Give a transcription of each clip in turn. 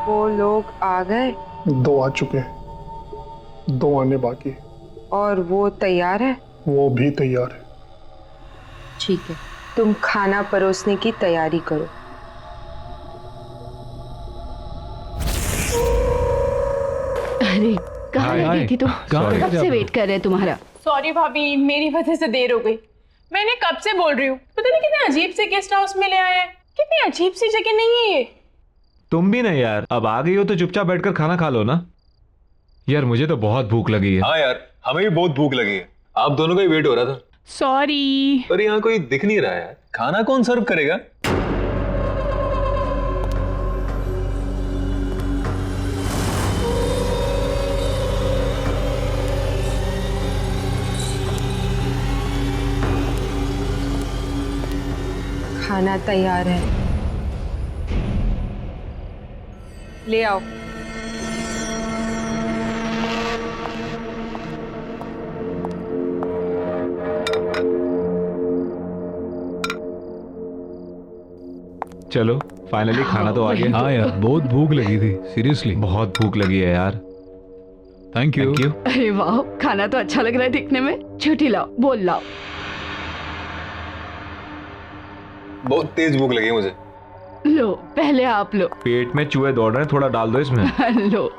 वो लोग आ गए? 2 आ चुके हैं, 2 आने बाकी है। और वो तैयार है? वो भी तैयार है। ठीक है, तुम खाना परोसने की तैयारी करो। अरे कहाँ रह गई थी तुम? कब से वेट कर रहे हैं तुम्हारा। सॉरी भाभी, मेरी वजह से देर हो गई। मैंने कब से बोल रही हूँ, पता नहीं कितने अजीब से गेस्ट हाउस में ले आए हैं। कितनी अजीब सी जगह नहीं है ये। तुम भी नहीं यार, अब आ गई हो तो चुपचाप बैठकर खाना खा लो ना। यार मुझे तो बहुत भूख लगी है। हाँ यार, हमें भी बहुत भूख लगी है। आप दोनों का ही वेट हो रहा था। सॉरी। पर यहाँ कोई दिख नहीं रहा यार, खाना कौन सर्व करेगा? खाना तैयार है, ले आओ। चलो फाइनली खाना तो आ गया। हाँ यार, बहुत भूख लगी थी, सीरियसली बहुत भूख लगी है यार। Thank you. अरे वाह, खाना तो अच्छा लग रहा है दिखने में। छुट्टी लाओ, बोल लाओ। बहुत तेज भूख लगी है मुझे। लो पहले आप लो। पेट में चूहे दौड़ रहे हैं, थोड़ा डाल दो इसमें। लो।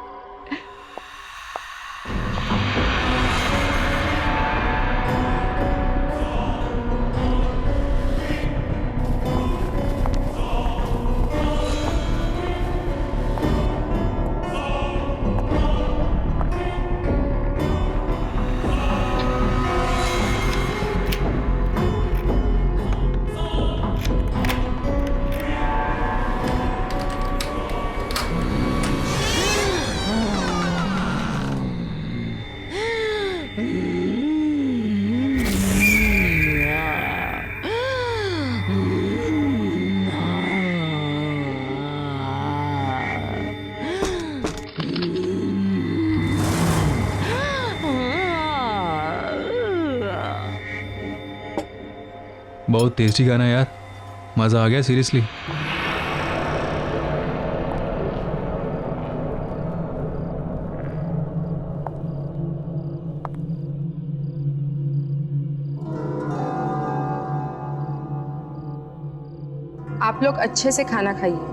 बहुत टेस्टी खाना यार, मज़ा आ गया सीरियसली। आप लोग अच्छे से खाना खाइए।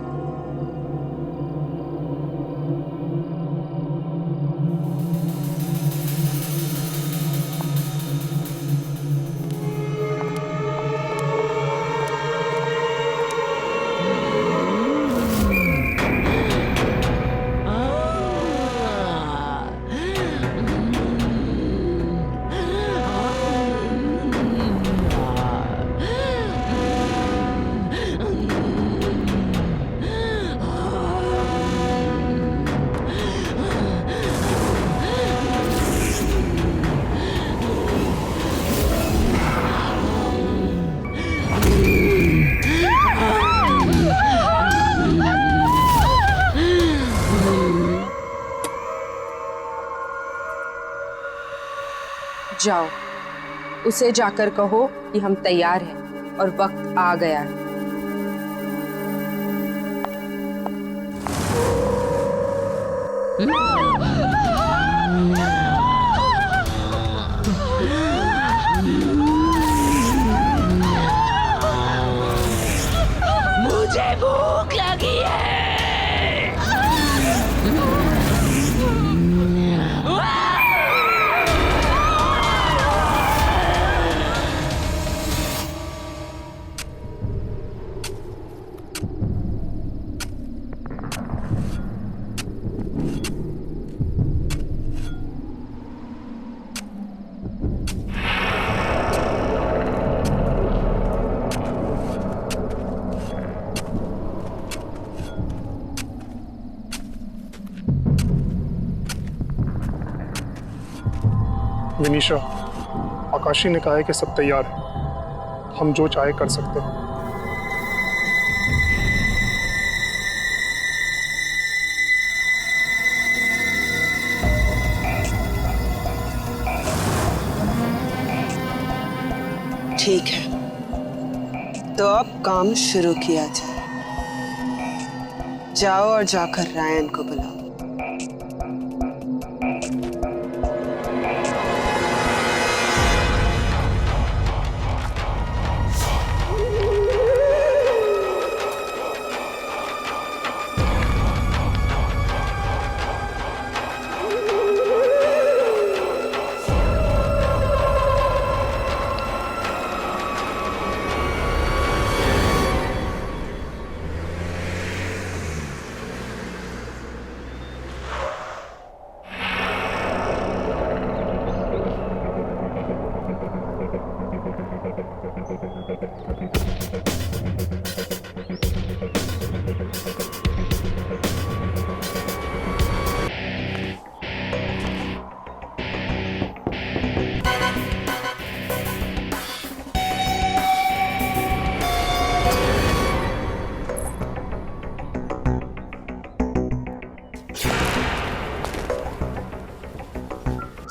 जाओ, उसे जाकर कहो कि हम तैयार हैं और वक्त आ गया है। मुझे भूख लगी है। विनीशा, आकाशी ने कहा है कि सब तैयार है, हम जो चाहे कर सकते हैं। ठीक है, तो अब काम शुरू किया जाए। जाओ और जाकर रायन को बुलाओ।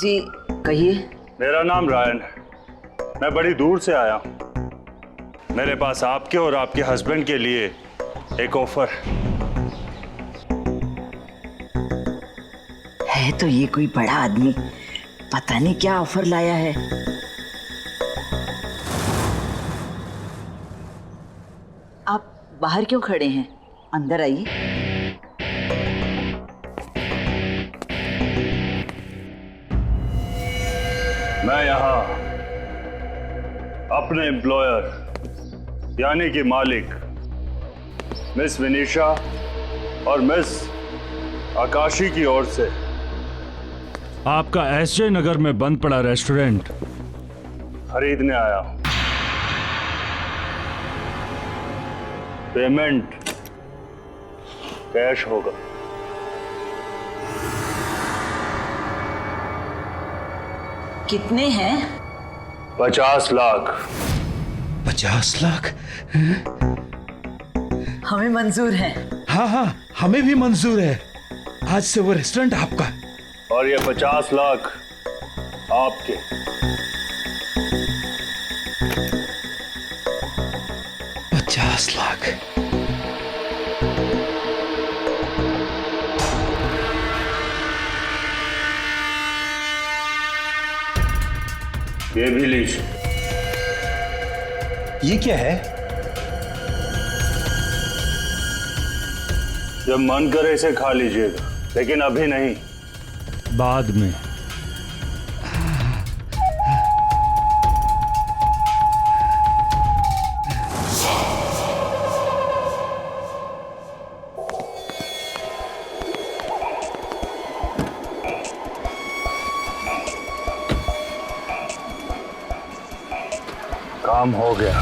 जी कहिए। मेरा नाम रायन है, मैं बड़ी दूर से आया हूँ। मेरे पास आपके और आपके हस्बैंड के लिए एक ऑफर है। तो ये कोई बड़ा आदमी पता नहीं क्या ऑफर लाया है। आप बाहर क्यों खड़े हैं, अंदर आइए। मैं यहाँ अपने एम्प्लॉयर यानी कि मालिक मिस विनीशा और मिस आकाशी की ओर से आपका एसजे नगर में बंद पड़ा रेस्टोरेंट खरीदने आया हूं। पेमेंट कैश होगा। कितने हैं? 50 लाख। 50 लाख? हमें मंजूर है। हाँ हाँ, हमें भी मंजूर है। आज से वो रेस्टोरेंट आपका। और ये 50 लाख आपके। $50 लाख। ये भी लीजिए। ये क्या है? जब मन करे इसे खा लीजिएगा, लेकिन अभी नहीं, बाद में। काम हो गया।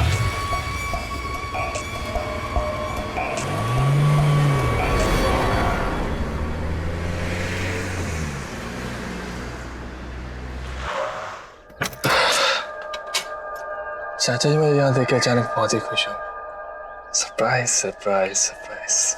चाचा जी, मैं यहाँ देख के अचानक बहुत ही खुश हूँ। Surprise surprise surprise.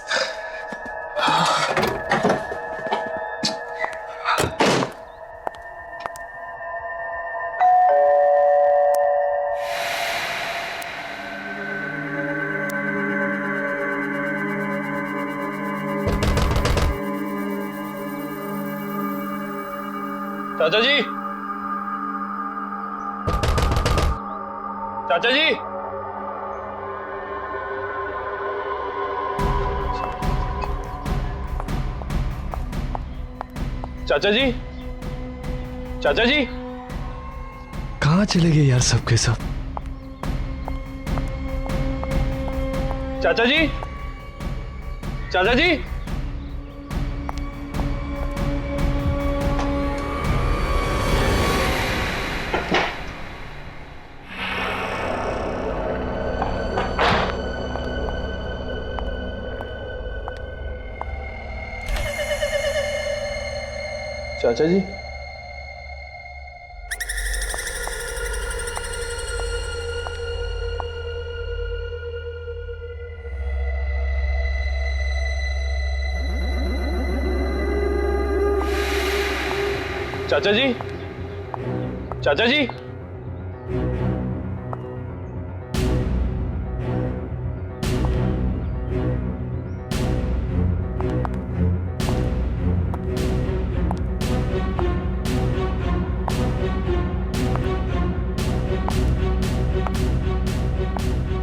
चाचा जी, चाचा जी, चाचा जी, चाचा जी, कहाँ चले गए यार सबके सब? चाचा जी, चाचा जी, चाचा जी, चाचा जी, चाचा जी,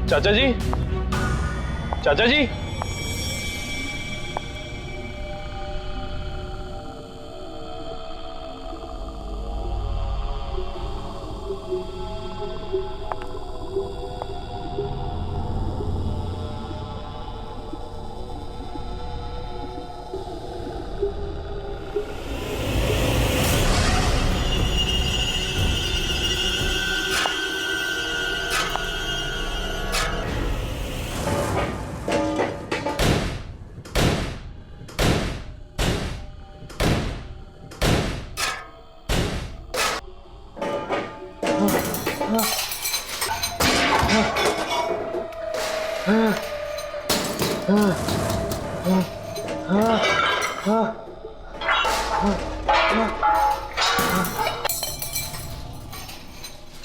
चाचा जी, चाचा जी।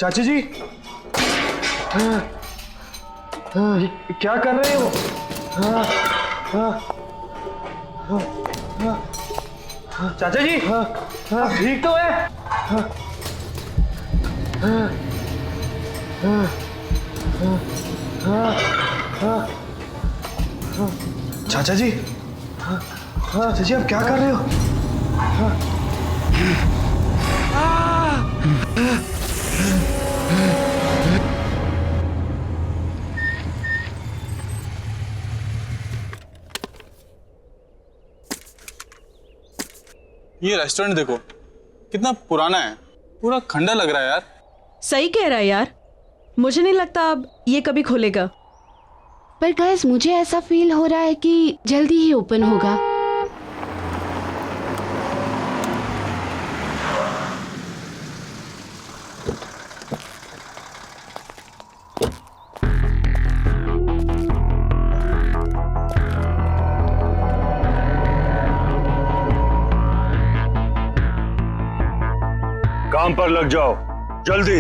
चाची जी, क्या कर रहे हो? चाचा जी, ठीक तो है? चाचा जी, चाचा जी, आप क्या कर रहे हो? ये रेस्टोरेंट देखो कितना पुराना है, पूरा खंडर लग रहा है यार। सही कह रहा है यार, मुझे नहीं लगता अब ये कभी खुलेगा। पर गाइस मुझे ऐसा फील हो रहा है कि जल्दी ही ओपन होगा। काम पर लग जाओ जल्दी।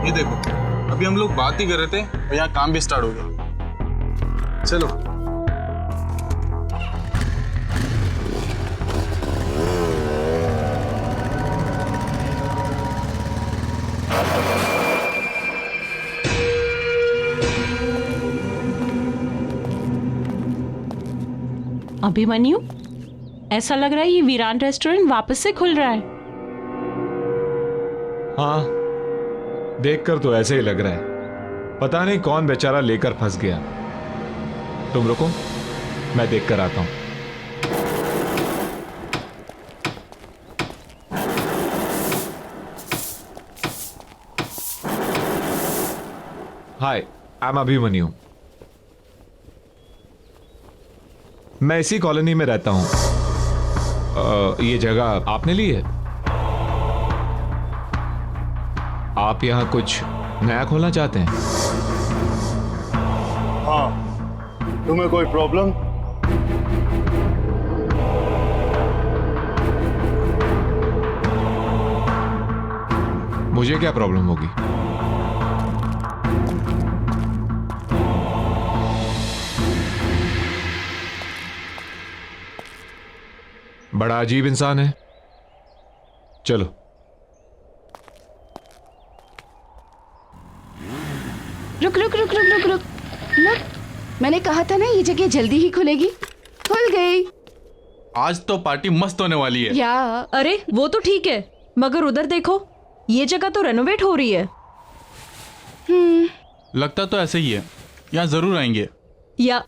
ये देखो, अभी हम लोग बात ही कर रहे थे और यहाँ काम भी स्टार्ट हो गया। चलो। अभिमन्यु, ऐसा लग रहा है ये वीरान रेस्टोरेंट वापस से खुल रहा है। हाँ, देखकर तो ऐसे ही लग रहा है। पता नहीं कौन बेचारा लेकर फंस गया। तुम रुको, मैं देख कर आता हूं। हाय, आई एम अभिमन्यु। मैं इसी कॉलोनी में रहता हूं। ये जगह आपने ली है? आप यहां कुछ नया खोलना चाहते हैं? हाँ, तुम्हें कोई प्रॉब्लम? मुझे क्या प्रॉब्लम होगी? बड़ा अजीब इंसान है। चलो। रुक रुक रुक रुक रुक रुक रुक, मैंने कहा था ना ये जगह जल्दी ही खुलेगी। खुल गई। आज तो पार्टी मस्त होने वाली है। या अरे वो तो ठीक है, मगर उधर देखो, ये जगह तो रेनोवेट हो रही है। लगता तो ऐसे ही है, यहाँ जरूर आएंगे। या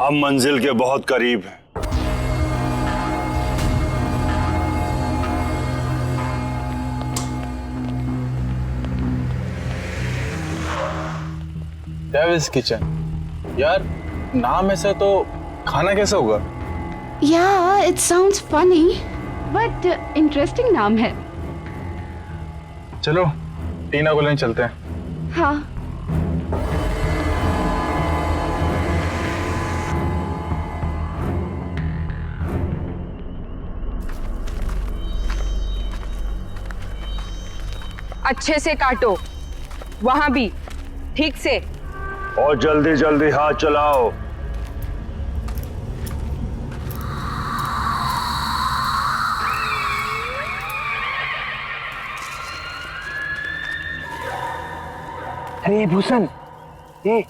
हम मंजिल के बहुत करीब हैं। डेविल्स किचन, यार नाम ऐसा तो खाना कैसे होगा? या it sounds funny but interesting नाम है। चलो टीना को लेने चलते हैं। हाँ। अच्छे से काटो, वहां भी ठीक से। और जल्दी जल्दी हाथ चलाओ। अरे भूषण, ये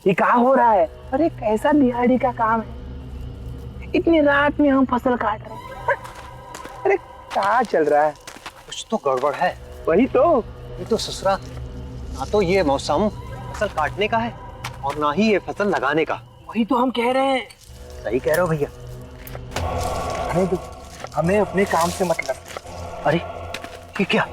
क्या हो रहा है? अरे कैसा दिहाड़ी का काम है, इतनी रात में हम फसल काट रहे हैं। अरे क्या चल रहा है? कुछ तो गड़बड़ है। वही तो। ये तो ससुरा, ना तो ये मौसम फसल काटने का है और ना ही ये फसल लगाने का। वही तो हम कह रहे हैं। सही कह रहे हो भैया। हमें अपने काम से मतलब। अरे ये क्या,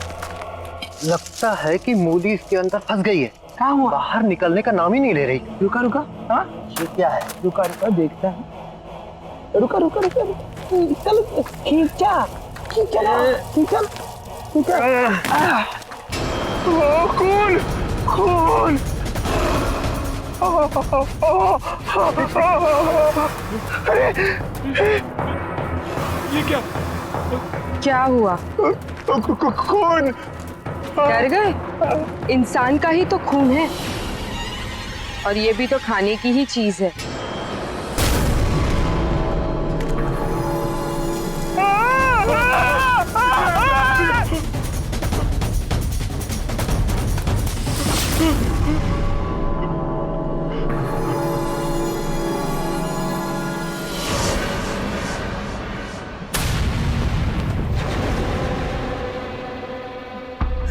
लगता है कि मूली इसके अंदर फंस गई है। क्या हुआ? बाहर निकलने का नाम ही नहीं ले रही। रुका रुका, हाँ ये क्या है? रुका रुका देखता है। रुका रुका रुका, चल खींचा खींचा खींचा खींचा। खून खून। अरे ये क्या? क्या हुआ? खून। डर गए? इंसान का ही तो खून है, और ये भी तो खाने की ही चीज है।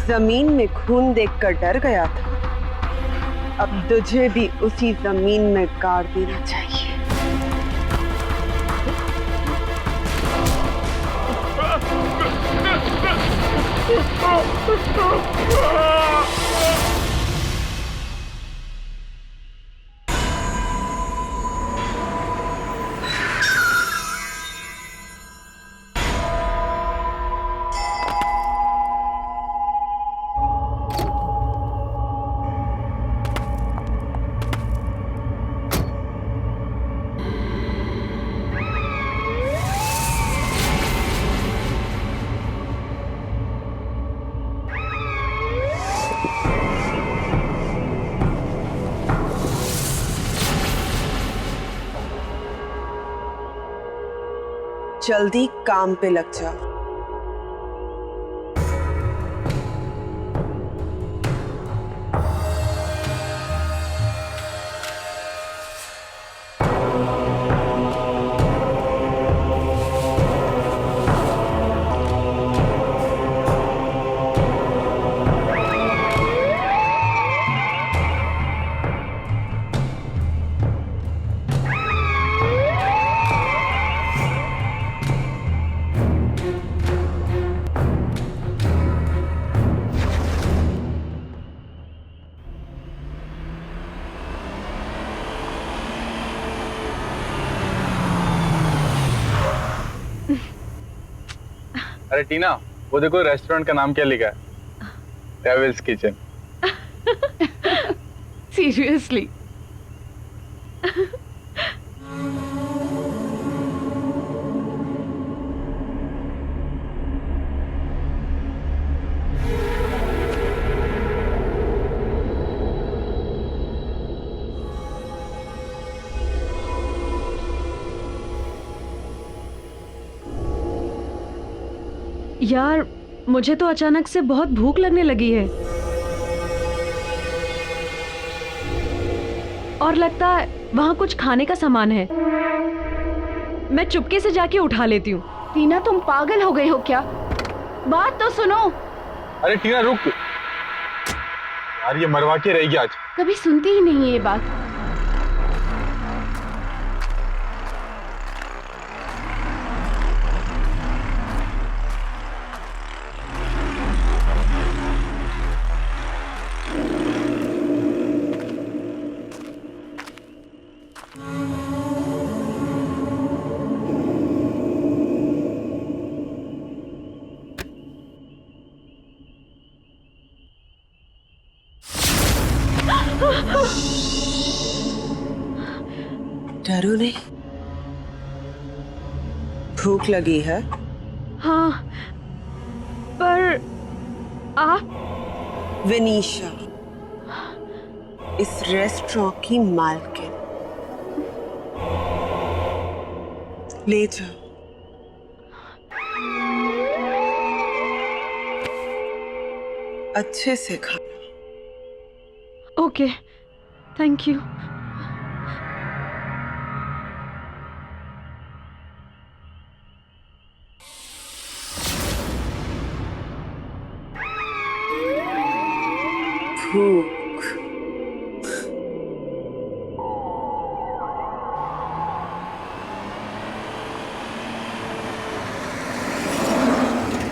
जमीन में खून देखकर डर गया था, अब तुझे भी उसी जमीन में गाड़ देना चाहिए। जल्दी काम पे लग जा। अरे टीना, वो देखो रेस्टोरेंट का नाम क्या लिखा है, डेविल्स किचन। सीरियसली? यार, मुझे तो अचानक से बहुत भूख लगने लगी है और लगता है वहाँ कुछ खाने का सामान है। मैं चुपके से जाके उठा लेती हूँ। टीना, तुम पागल हो गई हो क्या? बात तो सुनो। अरे टीना रुक यार, ये मरवा के रहेगी आज। कभी सुनती ही नहीं है ये बात। डरो नहीं, भूख लगी है? हाँ, पर आप विनीशा, इस रेस्टोरेंट की मालकिन। ले जाओ। अच्छे से खाना। Okay, thank you. भूख।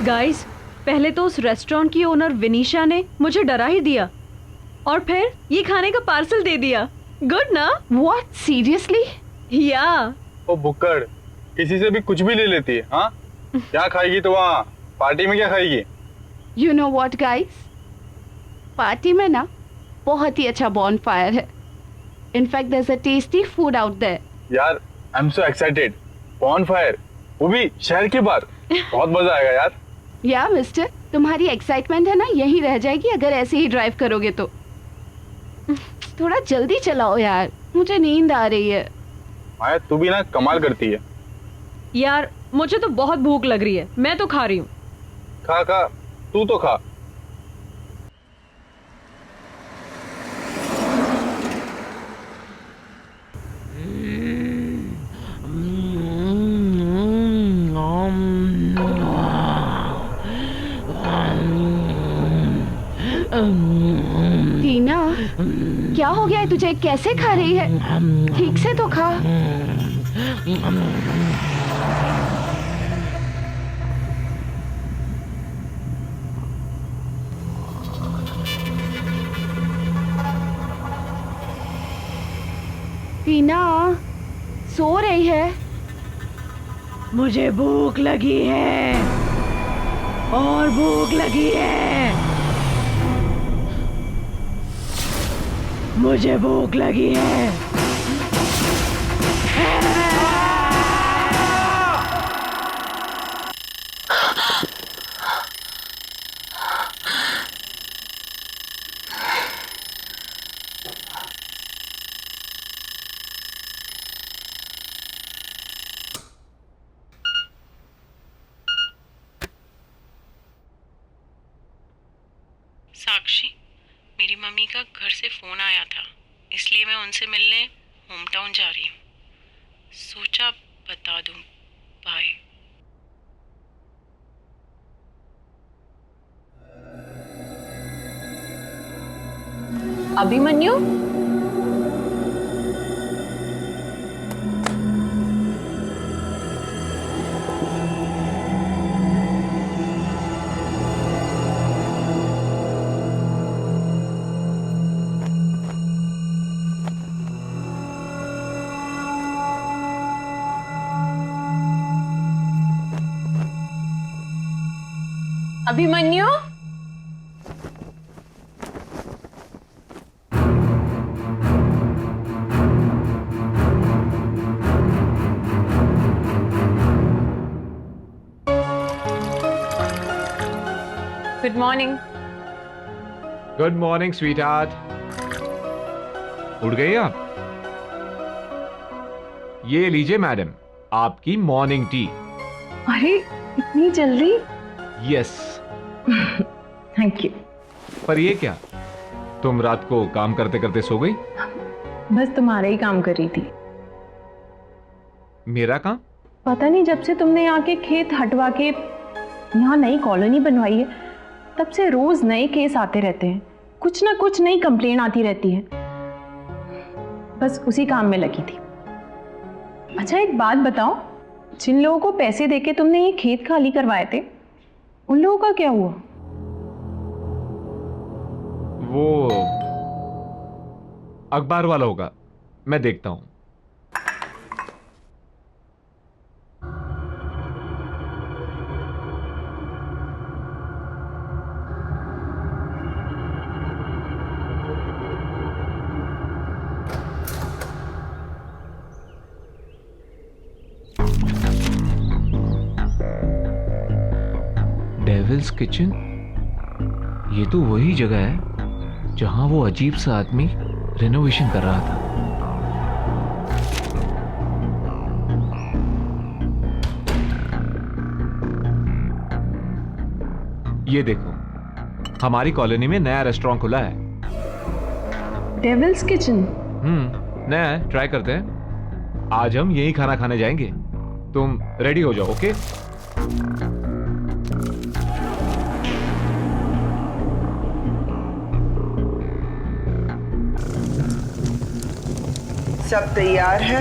गाइस, पहले तो उस रेस्टोरेंट की ओनर विनीशा ने मुझे डरा ही दिया और फिर ये खाने का पार्सल दे दिया। गुड ना? What, seriously? या ओ बुक्कड़, किसी से भी कुछ भी ले लेती है। हाँ, क्या खाएगी तो वहाँ पार्टी में क्या खाएगी? You know what guys, party में ना बहुत ही अच्छा बॉनफायर है। In fact there is a tasty food out there. यार, I am so excited. Bonfire, वो भी शहर के बाहर। बहुत मजा आएगा यार। या मिस्टर, तुम्हारी एक्साइटमेंट है ना यहीं रह जाएगी अगर ऐसे ही ड्राइव करोगे तो। थोड़ा जल्दी चलाओ यार, मुझे नींद आ रही है। माया, तू भी ना कमाल करती है। यार, मुझे तो बहुत भूख लग रही है, मैं तो खा रही हूँ। खा खा, तू तो खा। टीना, क्या हो गया है तुझे? कैसे खा रही है? ठीक से तो खा। टीना, सो रही है? मुझे भूख लगी है और भूख लगी है। मुझे भूख लगी है। साक्षी, मेरी मम्मी का घर से फ़ोन आया था, इसलिए मैं उनसे मिलने होम टाउन जा रही हूँ। सोचा बता दूँ। Bye. Abhimanyu, Abhimanyu, good morning. Good morning sweetheart. उठ गई आप? ये लीजिए मैडम, आपकी मॉर्निंग टी। अरे, इतनी जल्दी? यस। Thank you. पर ये क्या, तुम रात को काम करते करते सो गई? बस तुम्हारा ही काम कर रही थी। मेरा काम? पता नहीं, जब से तुमने यहाँ के खेत हटवा के यहाँ नई कॉलोनी बनवाई है, तब से रोज नए केस आते रहते हैं। कुछ ना कुछ नई कंप्लेन आती रहती है। बस उसी काम में लगी थी। अच्छा, एक बात बताओ, जिन लोगों को पैसे देके तुमने ये खेत खाली करवाए थे, उन लोगों का क्या हुआ? वो अखबार वाला होगा, मैं देखता हूं। डेविल्स किचन, ये तो वही जगह है जहां वो अजीब सा आदमी रिनोवेशन कर रहा था। ये देखो, हमारी कॉलोनी में नया रेस्टोरेंट खुला है। Devil's Kitchen? नया है, ट्राई करते हैं। आज हम यही खाना खाने जाएंगे। तुम रेडी हो जाओ, ओके? सब तैयार है?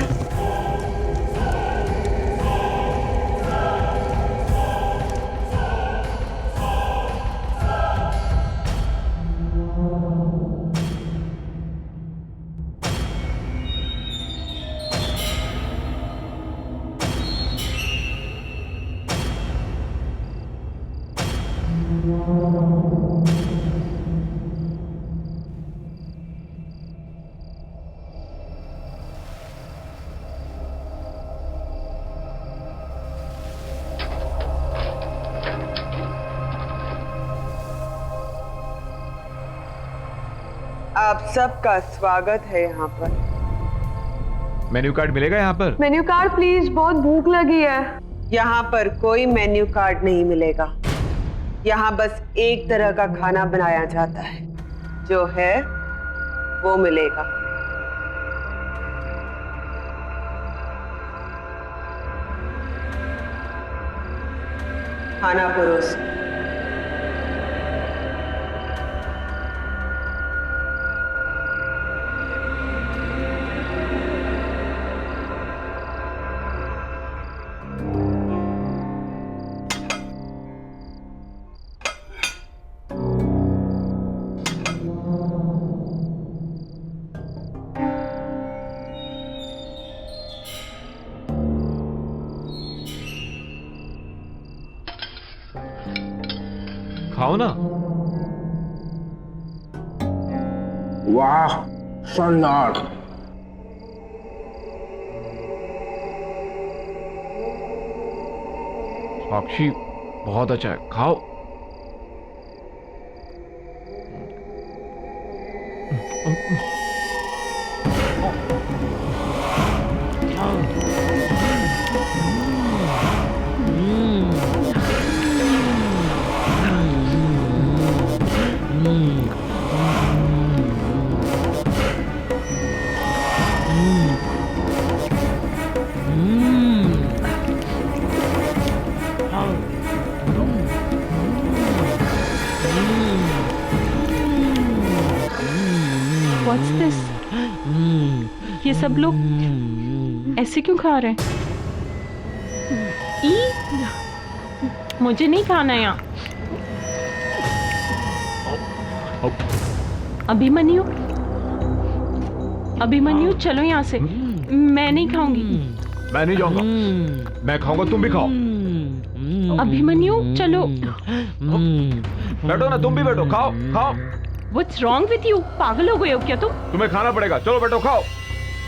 आप सबका स्वागत है यहाँ पर। मेन्यू कार्ड मिलेगा यहाँ पर? मेन्यू कार्ड प्लीज, बहुत भूख लगी है। यहाँ पर कोई मेन्यू कार्ड नहीं मिलेगा। यहाँ बस एक तरह का खाना बनाया जाता है, जो है वो मिलेगा। खाना परोस। खाओ ना। वाह, शानदार। साक्षी, बहुत अच्छा है, खाओ। What's this? ये सब लोग ऐसे क्यों खा रहे हैं? मुझे नहीं खाना यहाँ। अभिमन्यु, अभिमन्यु चलो यहाँ से। मैं नहीं खाऊंगी। मैं नहीं जाऊंगा। मैं खाऊंगा, तुम भी खाओ। अभिमन्यु चलो। बैठो ना, तुम भी बैठो, खाओ खाओ। What's wrong with you? पागल हो गए हो क्या तुम? तुम्हें खाना पड़ेगा, चलो बैठो खाओ।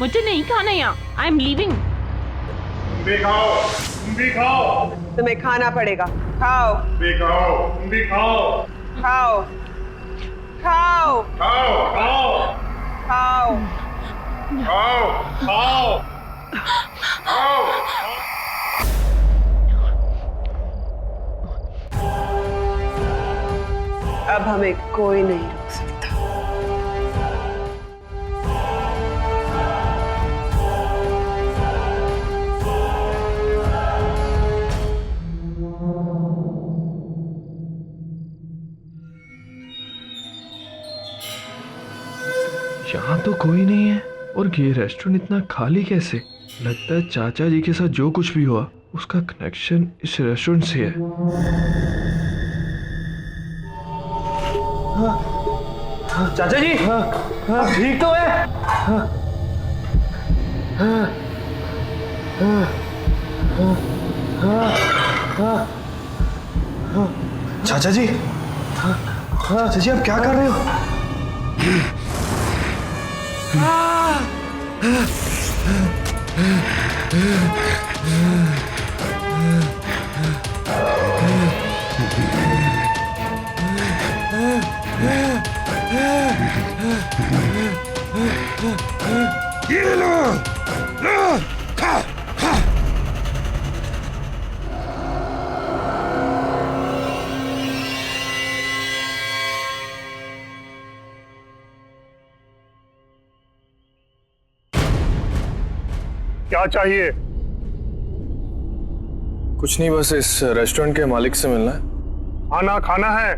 मुझे नहीं खाना यहाँ। I am leaving. तुम भी खाओ, तुम भी खाओ। तुम्हें खाना पड़ेगा, खाओ। तुम भी खाओ, तुम भी खाओ। खाओ, खाओ, खाओ, खाओ, खाओ, खाओ, खाओ, खाओ। अब हमें कोई नहीं रोक सकता। यहाँ तो कोई नहीं है, और ये रेस्टोरेंट इतना खाली कैसे? लगता है चाचा जी के साथ जो कुछ भी हुआ उसका कनेक्शन इस रेस्टोरेंट से है। चाचा जी, ठीक तो है? चाचा जी, चाचा जी आप क्या कर रहे हो? क्या चाहिए? कुछ नहीं, बस इस रेस्टोरेंट के मालिक से मिलना है। खाना खाना है?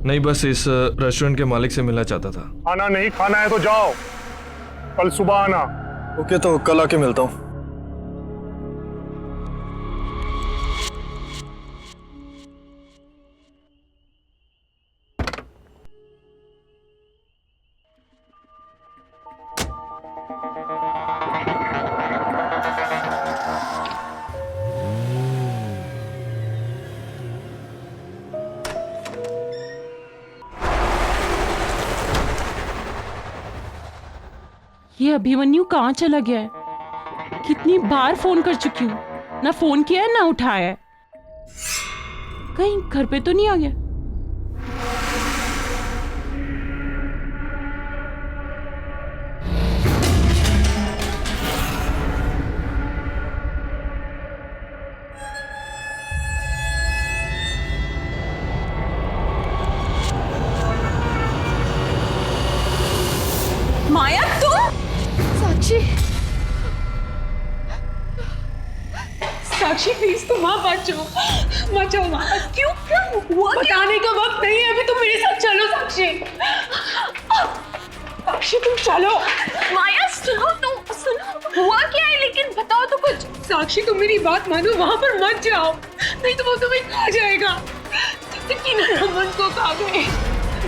नहीं, बस इस रेस्टोरेंट के मालिक से मिलना चाहता था। खाना नहीं खाना है तो जाओ, कल सुबह आना। ओके, तो कल आके मिलता हूँ। ये अभिमन्यु कहाँ चला गया है? कितनी बार फोन कर चुकी हूँ, ना फोन किया है ना उठाया है। कहीं घर पे तो नहीं आ गया? माया तुम? साक्षी, साक्षी प्लीज तुम वहां बचाओ, बचाओ माया। क्यों हुआ? बताने का वक्त नहीं है अभी, तुम मेरे साथ चलो साक्षी। साक्षी तुम चलो। माया सुनो, तुम सुनो, हुआ क्या है लेकिन बताओ तो कुछ। साक्षी तुम मेरी बात मानो, वहां पर मत जाओ, नहीं तो वो तुम्हें खा जाएगा। रमन को खा गए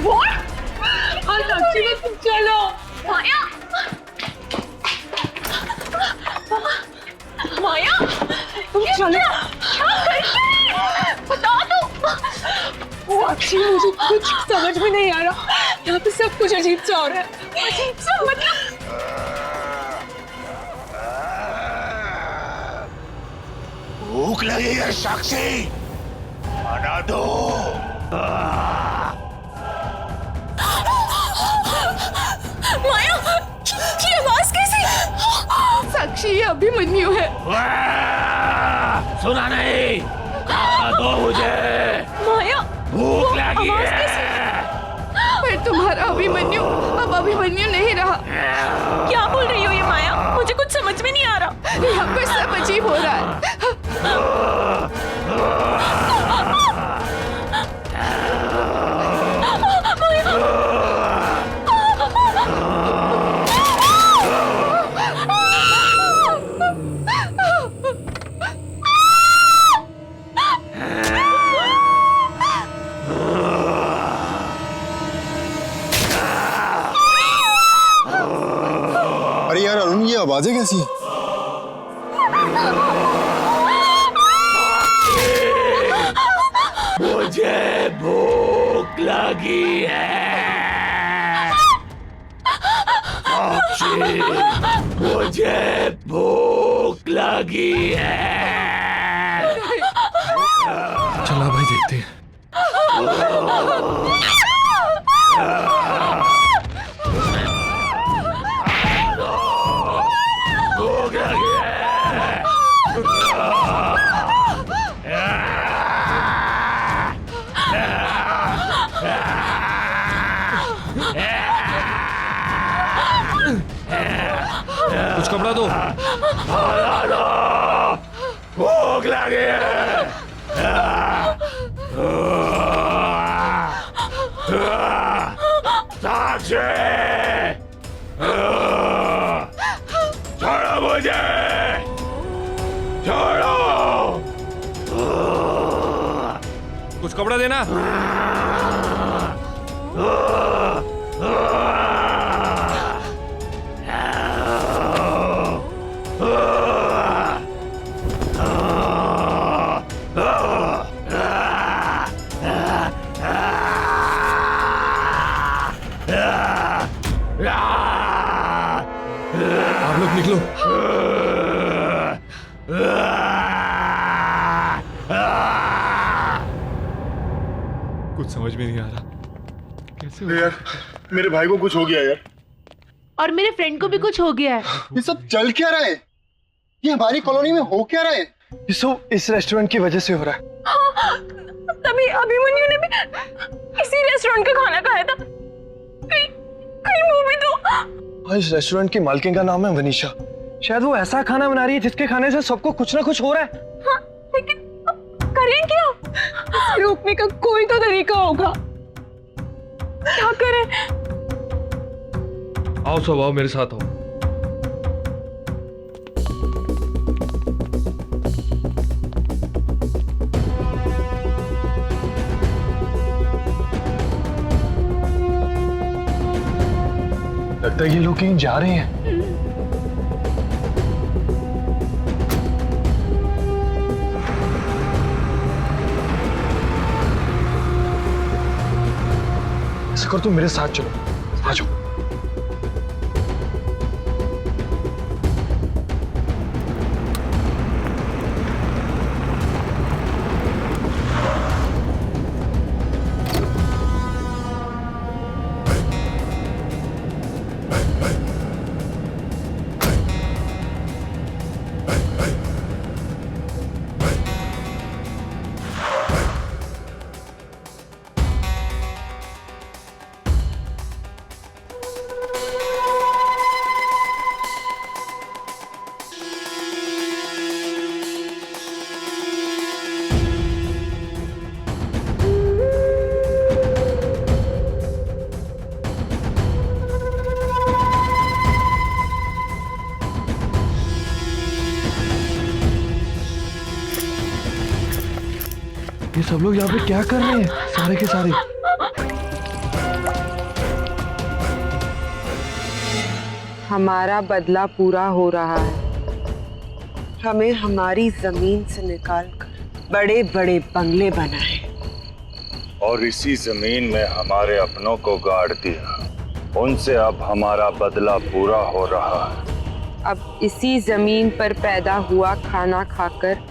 वो। हाँ साक्षी तुम चलो। माया, माया तुम चलो। क्या कर रही है? बता दो। साक्षी मुझे कुछ समझ में नहीं आ रहा, यहाँ पे सब कुछ अजीब सा हो रहा है। अजीब सा मतलब? भूख लगी है साक्षी, खाना दो। माया, ये आवाज कैसी? साक्षी ये अभिमन्यु है। सुना नहीं? खाना दो मुझे, माया भूख लगी आवाज है। कैसी? पर तुम्हारा अभिमन्यु अब अभिमन्यु नहीं रहा। क्या बोल रही हो ये माया? मुझे कुछ समझ में नहीं आ रहा। यहाँ पर सब अजीब हो रहा है। अरे यार अरुण, ये आवाजें कैसी हैं? मुझे भूख लगी है साक्षी, मुझे भूख लगी है। चला भाई, देखते हैं। भूख लगी है। कुछ कपड़ा दो। भूख लगी है। साक्षी, छोड़ो मुझे, छोड़ो। कुछ कपड़ा देना। आप लोग निकलो। कुछ समझ में नहीं आ रहा, कैसे हो? यार मेरे भाई को कुछ हो गया यार, और मेरे फ्रेंड को भी कुछ हो गया है। ये सब चल क्या रहा है? ये हमारी कॉलोनी में हो क्या रहा है? ये सब इस रेस्टोरेंट की वजह से हो रहा है। तभी अभिमन्यु ने भी इसी रेस्टोरेंट का खाना खाया था। कहीं वो भी तो हाँ, इस रेस्टोरेंट की मालकिन का नाम है वनीशा। शायद वो ऐसा खाना बना रही है जिसके खाने से सबको कुछ ना कुछ हो रहा है। हाँ, लेकिन करें क्या? इसे रोकने का कोई तो तरीका होगा। क्या करें? आओ सब आओ, मेरे साथ आओ। लगता है ये लोग कहीं जा रहे हैं। ऐसा कर, तुम मेरे साथ चलो, आ जाओ। ये सब लोग यहाँ पे क्या कर रहे हैं सारे के सारे? हमारा बदला पूरा हो रहा है। हमें हमारी जमीन से निकालकर बड़े बड़े बंगले बनाए और इसी जमीन में हमारे अपनों को गाड़ दिया। उनसे अब हमारा बदला पूरा हो रहा है। अब इसी जमीन पर पैदा हुआ खाना खाकर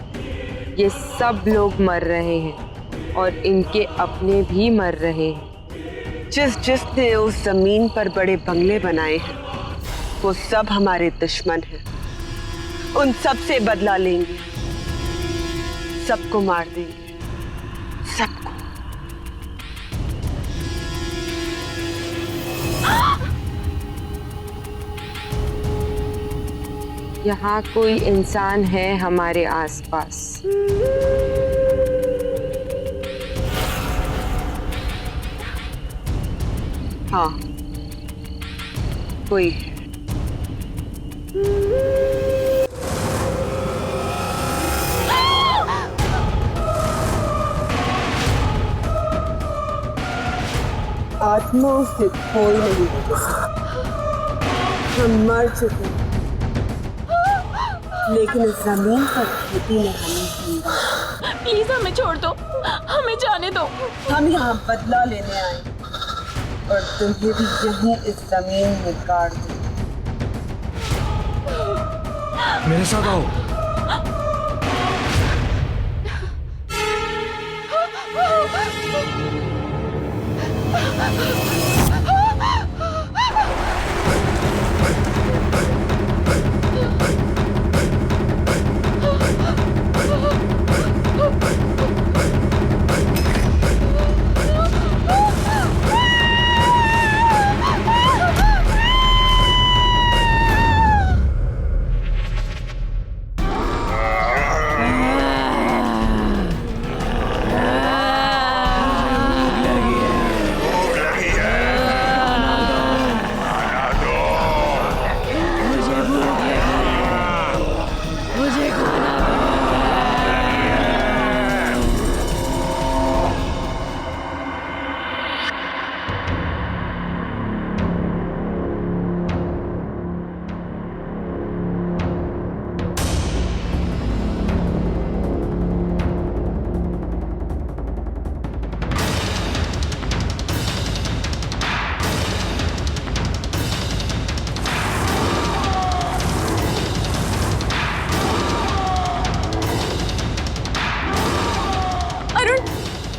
ये सब लोग मर रहे हैं और इनके अपने भी मर रहे हैं। जिसने उस जमीन पर बड़े बंगले बनाए हैं वो सब हमारे दुश्मन हैं। उन सब से बदला लेंगे, सबको मार देंगे, सबको। यहाँ कोई इंसान है हमारे आसपास? हाँ, कोई है। आत्माओं से कोई नहीं बच सकता। हम मर चुके हैं, लेकिन इस जमीन पर खेती में हमें जिंदा। प्लीज हमें छोड़ दो, हमें जाने दो। हम यहाँ बदला लेने आए और तुम्हें भी यहीं इस जमीन में गाड़ दो। मेरे साथ आओ।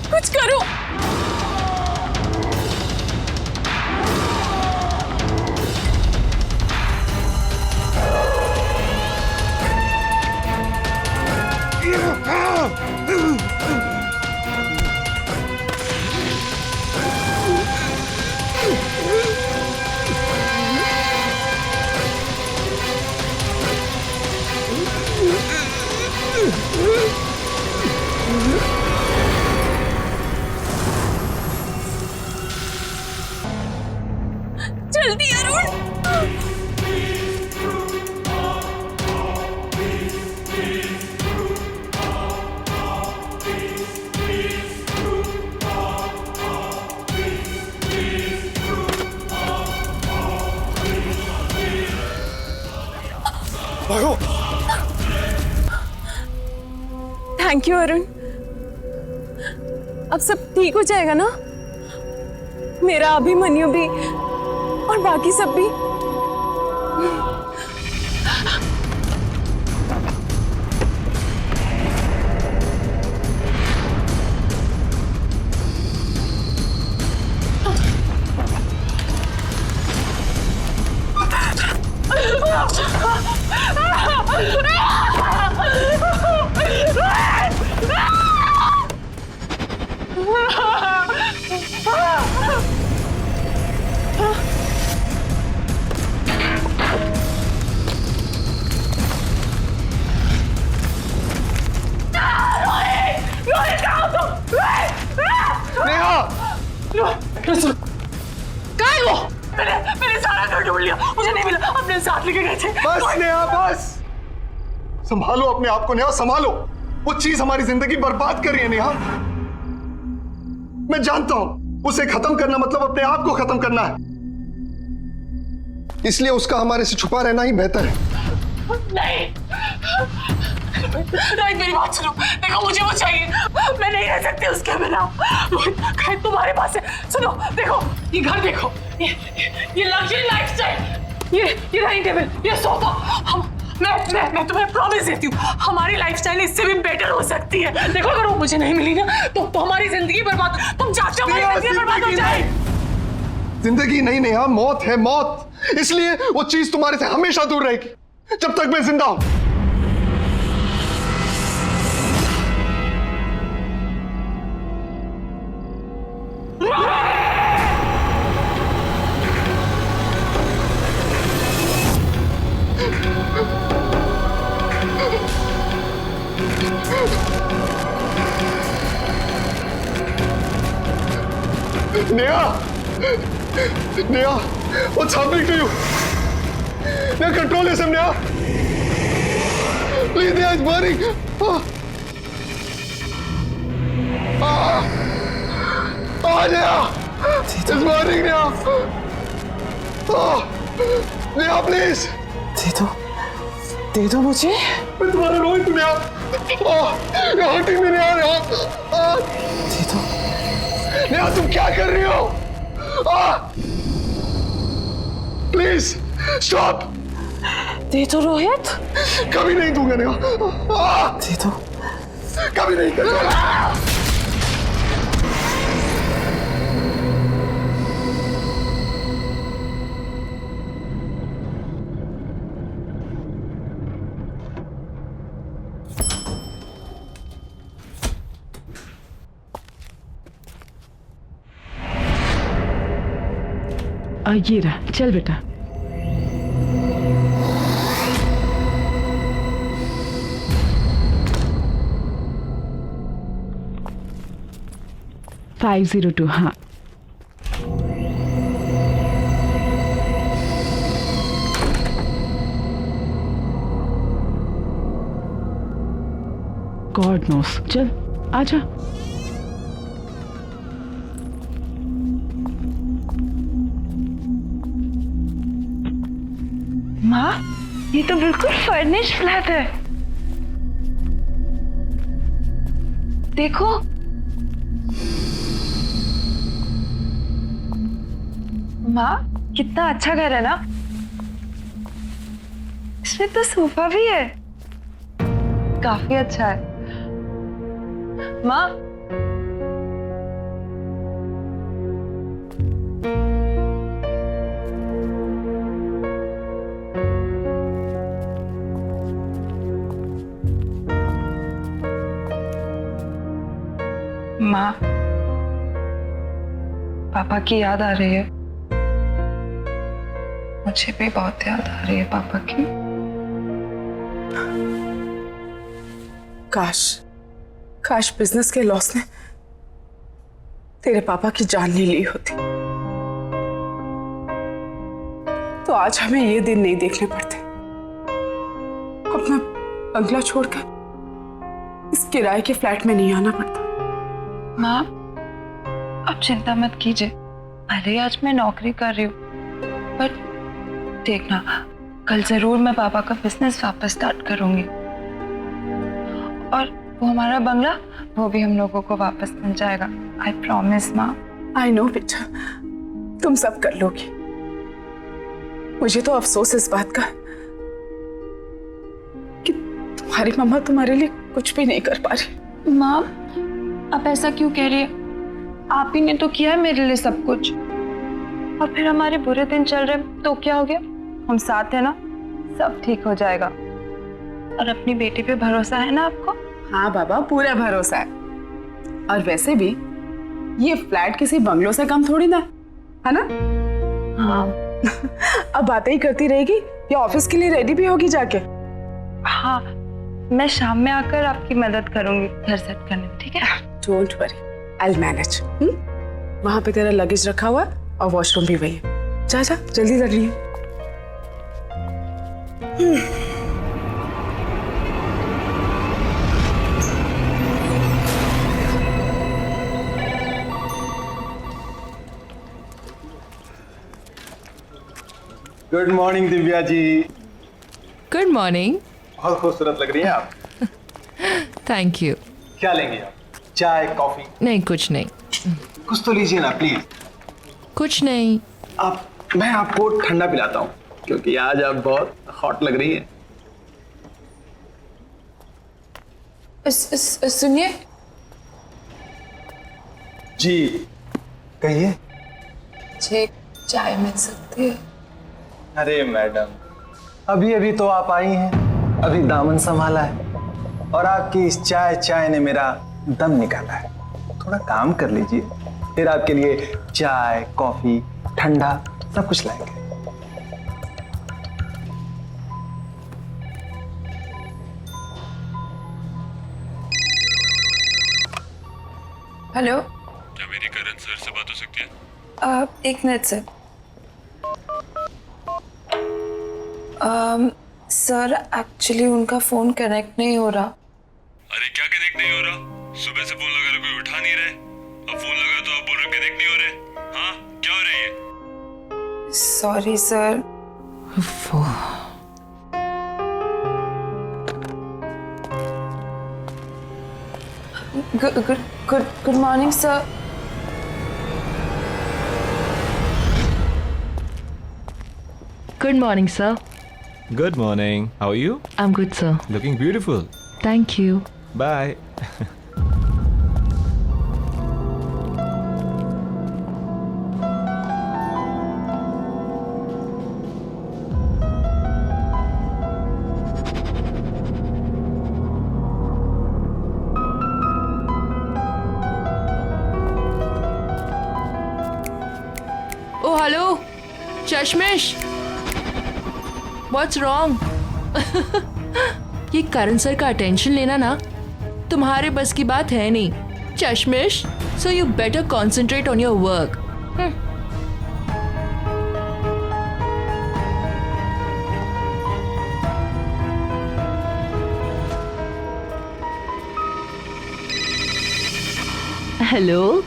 कुछ करो। Thank you Arun. अब सब ठीक हो जाएगा ना? मेरा अभिमन्यु भी और बाकी सब भी। मैंने सारा घर ढूंढ लिया, मुझे नहीं मिला। अपने साथ लेके गए थे। बस नेहा बस, संभालो अपने आप को नेहा, संभालो। वो चीज हमारी जिंदगी बर्बाद कर रही है नेहा। मैं जानता हूं उसे खत्म करना मतलब अपने आप को खत्म करना है, इसलिए उसका हमारे से छुपा रहना ही बेहतर है। नहीं रोहित, मेरी बात सुनो। देखो मुझे वो चाहिए, मैं नहीं रह सकती उसके बिना। रोहित खैर तुम्हारे पास है, सुनो देखो ये घर देखो, ये लग्जरी लाइफस्टाइल, ये डाइनिंग टेबल, ये सोफा। हम मैं तुम्हें प्रॉमिस देती हूँ हमारी लाइफस्टाइल इससे भी बेटर हो सकती है। देखो अगर वो मुझे नहीं मिली ना तो हमारी जिंदगी बर्बाद, तुम चाहते हो हमारी जिंदगी बर्बाद हो जाए। जिंदगी नहीं नेहा, मौत है मौत, इसलिए वो चीज तुम्हारे से हमेशा दूर रहेगी जब तक मैं जिंदा हूं। Neha, Neha, what's happening to you? Neha, control yourself, Neha. Please, Neha, it's burning. Neha, it's burning, Neha. Neha, please. दे दो मुझे। मैं तुम्हारा रोहित हूँ Neha. You're hurting me, Neha. दे दो। नेहा, तुम क्या कर रही हो? Please stop. दे दो रोहित। कभी नहीं दूंगा नेहा। दे दो। कभी नहीं दूंगा। ये रहा, चल बेटा। $502, हाँ। गॉड नोस, चल आजा। माँ, ये तो बिल्कुल फर्निश्ड फ्लैट है। देखो, माँ कितना अच्छा घर है ना। इसमें तो सोफा भी है, काफी अच्छा है। माँ, माँ, पापा की याद आ रही है। मुझे भी बहुत याद आ रही है पापा की। काश बिजनेस के लॉस ने तेरे पापा की जान ले ली होती तो आज हमें ये दिन नहीं देखने पड़ते। अपना बंगला छोड़कर इस किराए के फ्लैट में नहीं आना पड़ता। माँ, आप चिंता मत कीजिए। भले आज मैं नौकरी कर रही हूँ, पर देखना कल जरूर मैं पापा का बिजनेस वापस स्टार्ट करूंगी। और वो हमारा बंगला, वो भी हम लोगों को वापस मिल जाएगा। आई प्रॉमिस माँ। आई नो बेटा, तुम सब कर लोगी। मुझे तो अफसोस इस बात का कि तुम्हारी मम्मा तुम्हारे लिए कुछ भी नहीं कर पा रही। माँ, आप ऐसा क्यों कह रही है? आप ही ने तो किया है मेरे लिए सब कुछ। और फिर हमारे बुरे दिन चल रहे तो क्या हो गया? हम साथ हैं ना, सब ठीक हो जाएगा। और अपनी बेटी पे भरोसा है ना आपको? हाँ बाबा, पूरा भरोसा है। और वैसे भी ये फ्लैट किसी बंगलों से कम थोड़ी ना है ना? हाँ। अब बातें ही करती रहेगी या ऑफिस के लिए रेडी भी होगी जाके? हाँ, मैं शाम में आकर आपकी मदद करूंगी घर सेट करने में, ठीक है? Don't worry, I will manage. वहां पे तेरा लगेज रखा हुआ है और वॉशरूम भी वही है। जा जा, जल्दी कर लिए। Good morning Divya ji. Good morning. बहुत खूबसूरत लग रही हैं आप। Thank you. क्या लेंगे आप? चाय, कॉफी? नहीं, कुछ नहीं। कुछ तो लीजिए ना प्लीज। कुछ नहीं। मैं आपको ठंडा पिलाता हूँ क्योंकि आज आप बहुत हॉट लग रही हैं। सुनिए जी, कहिए। मुझे चाय मिल सकती है? अरे मैडम, अभी अभी तो आप आई हैं, अभी दामन संभाला है और आपकी इस चाय ने मेरा दम निकाला है। थोड़ा काम कर लीजिए, फिर आपके लिए चाय, कॉफी, ठंडा सब कुछ लाएंगे। हेलो, क्या मेरी करण सर से बात हो सकती है? एक मिनट सर। सर, एक्चुअली उनका फोन कनेक्ट नहीं हो रहा। अरे क्या कनेक्ट नहीं हो रहा? सुबह से फोन लगा रहे, कोई उठा नहीं रहे। अब फोन लगा तो आप बोल रहे कनेक्ट नहीं हो रहे। हाँ, क्या हो रही है? Sorry sir. Good morning sir. Good morning, sir. Good morning. How are you? I'm good, sir. Looking beautiful. Thank you. Bye. Oh, hello. चश्मिश, What's wrong? ये करण सर का अटेंशन लेना ना तुम्हारे बस की बात है नहीं, चश्मिश। So you better concentrate on your work. Hello.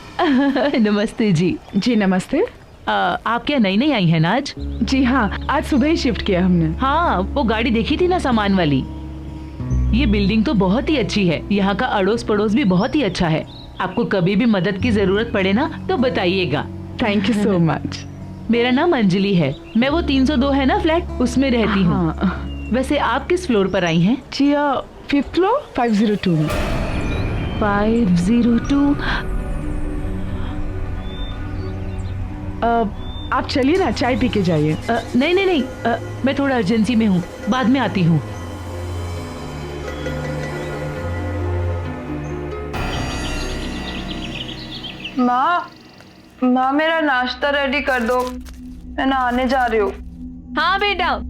नमस्ते जी। जी नमस्ते। आप क्या नई नई आई हैं ना आज? जी हाँ, आज सुबह ही शिफ्ट किया हमने। हाँ, वो गाड़ी देखी थी ना सामान वाली। ये बिल्डिंग तो बहुत ही अच्छी है, यहाँ का अड़ोस पड़ोस भी बहुत ही अच्छा है। आपको कभी भी मदद की जरूरत पड़े ना तो बताइएगा। Thank you so much. मेरा नाम अंजलि है, मैं वो 302 है ना फ्लैट, उसमें रहती हूँ। वैसे आप किस फ्लोर पर आई हैं? जी 5th फ्लोर 502 में। 502। आप चलिए ना, चाय पी के जाइए। नहीं, मैं थोड़ा अर्जेंसी में हूँ, बाद में आती हूँ। माँ, मेरा नाश्ता रेडी कर दो, मैं नहाने जा रही हूँ। हाँ बेटा।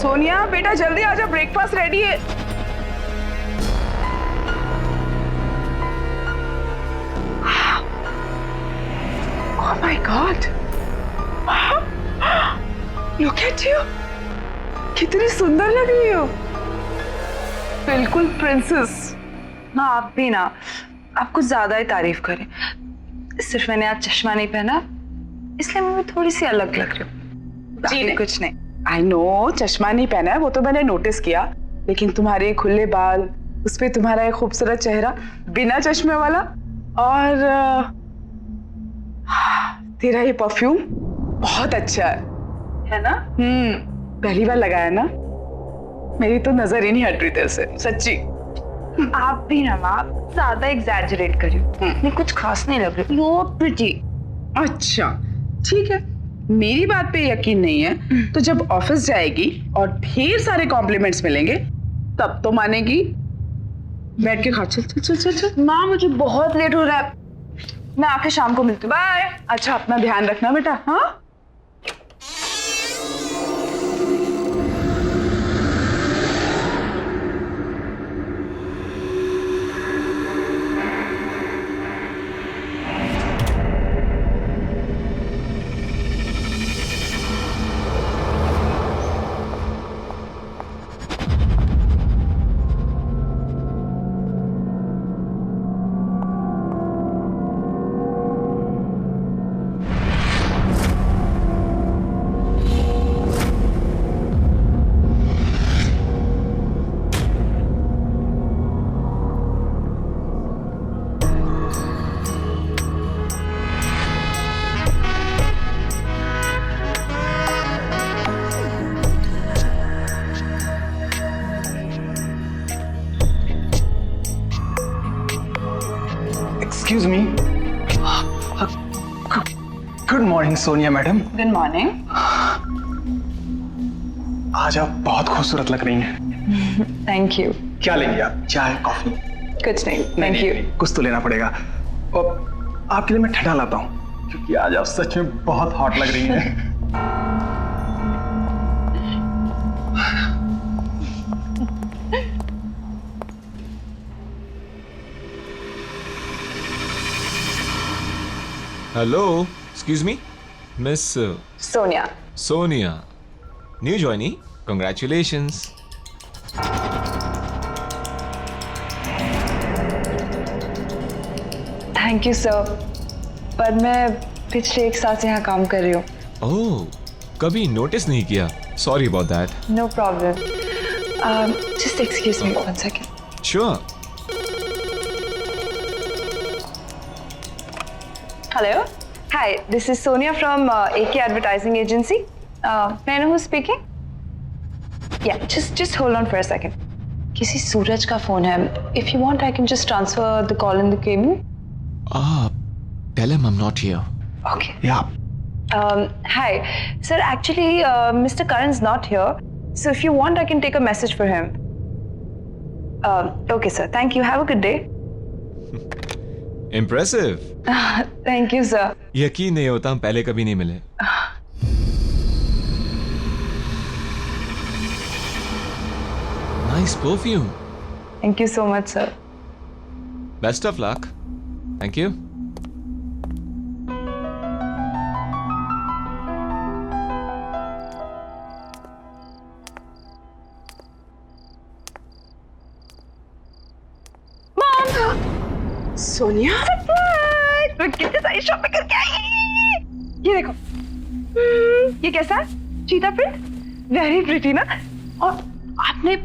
सोनिया बेटा जल्दी आ जा, ब्रेकफास्ट रेडी है। Oh my God! Look at you! कितनी सुंदर लग रही हो, बिल्कुल प्रिंसेस। ना आप भी ना, आप कुछ ज्यादा ही तारीफ करें। सिर्फ मैंने आज चश्मा नहीं पहना इसलिए मैं थोड़ी सी अलग लग रही हूँ, बाकी कुछ नहीं। आई नो चश्मा नहीं पहना है वो तो मैंने नोटिस किया, लेकिन तुम्हारे खुले बाल, उस पे तुम्हारा एक खूबसूरत चेहरा बिना चश्मे वाला, और तेरा ये परफ्यूम बहुत अच्छा है ना? पहली बार लगाया ना, मेरी तो नजर ही नहीं हट रही तेरे से, सच्ची। आप भी ना माँ, ज्यादा एग्जैजरेट कर रही हो, नहीं कुछ खास नहीं लग रही। You are pretty. अच्छा ठीक है, मेरी बात पे यकीन नहीं है तो जब ऑफिस जाएगी और ढेर सारे कॉम्प्लीमेंट्स मिलेंगे तब तो मानेगी। बैठ के खा, चल चल चल चल चल। माँ मुझे बहुत लेट हो रहा है, मैं आके शाम को मिलती हूँ, बाय। अच्छा अपना ध्यान रखना बेटा। हाँ excuse me. Good morning Sonia madam. Good morning. आज आप बहुत खूबसूरत लग रही हैं। Thank you. क्या लेंगे आप, चाय कॉफी? कुछ नहीं, थैंक यू। कुछ तो लेना पड़ेगा, और आपके लिए मैं ठंडा लाता हूँ क्योंकि आज आप सच में बहुत हॉट लग रही हैं। Hello, excuse me, miss Sonia. Sonia, new joinee, congratulations. Thank you sir, पर मैं पिछले 1 साल से यहाँ काम कर रही हूँ। ओह, कभी नोटिस नहीं किया, sorry about that. No problem, just excuse me 1 second. Sure. Hello. Hi, this is Sonia from AK Advertising Agency. May I know who's speaking? Yeah, just hold on for a second. किसी सूरज का phone है. If you want, I can just transfer the call in the cable. Tell him I'm not here. Okay. Yeah. Hi, sir. Actually, Mr. Karan's not here. So if you want, I can take a message for him. Okay, sir. Thank you. Have a good day. Impressive. Thank you, sir. यकीन नहीं होता हम पहले कभी नहीं मिले। Nice perfume. Thank you so much, sir. Best of luck. Thank you. Sonia, मैं कितनी सारी शॉपिंग करके आई। ये देखो, ये कैसा है? चीता प्रिंट, वेरी प्रिटी ना। और आपने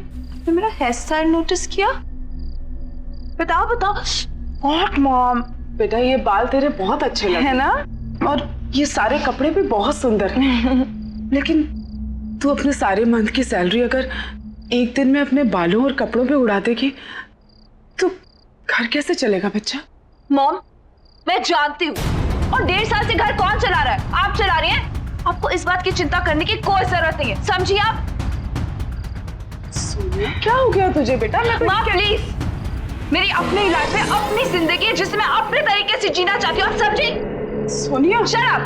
मेरा हेयर स्टाइल नोटिस किया? बताओ बताओ। व्हाट मॉम, बेटा ये बाल तेरे बहुत अच्छे लगे है ना, और ये सारे कपड़े भी बहुत सुंदर हैं। लेकिन तू अपने सारे मंथ की सैलरी अगर एक दिन में अपने बालों और कपड़ों पे उड़ा देगी तो घर कैसे चलेगा बच्चा? मॉम, मैं जानती हूँ, और 1.5 साल से घर कौन चला रहा है? आप चला रही हैं। आपको इस बात की चिंता करने की कोई जरूरत नहीं है, समझिए आप? सोनिया, क्या हो गया तुझे बेटा? माँ प्लीज, मेरी अपनी लाइफ है, अपनी जिंदगी है जिसे मैं अपने तरीके से जीना चाहती हूँ, समझी? Sonia, shut up.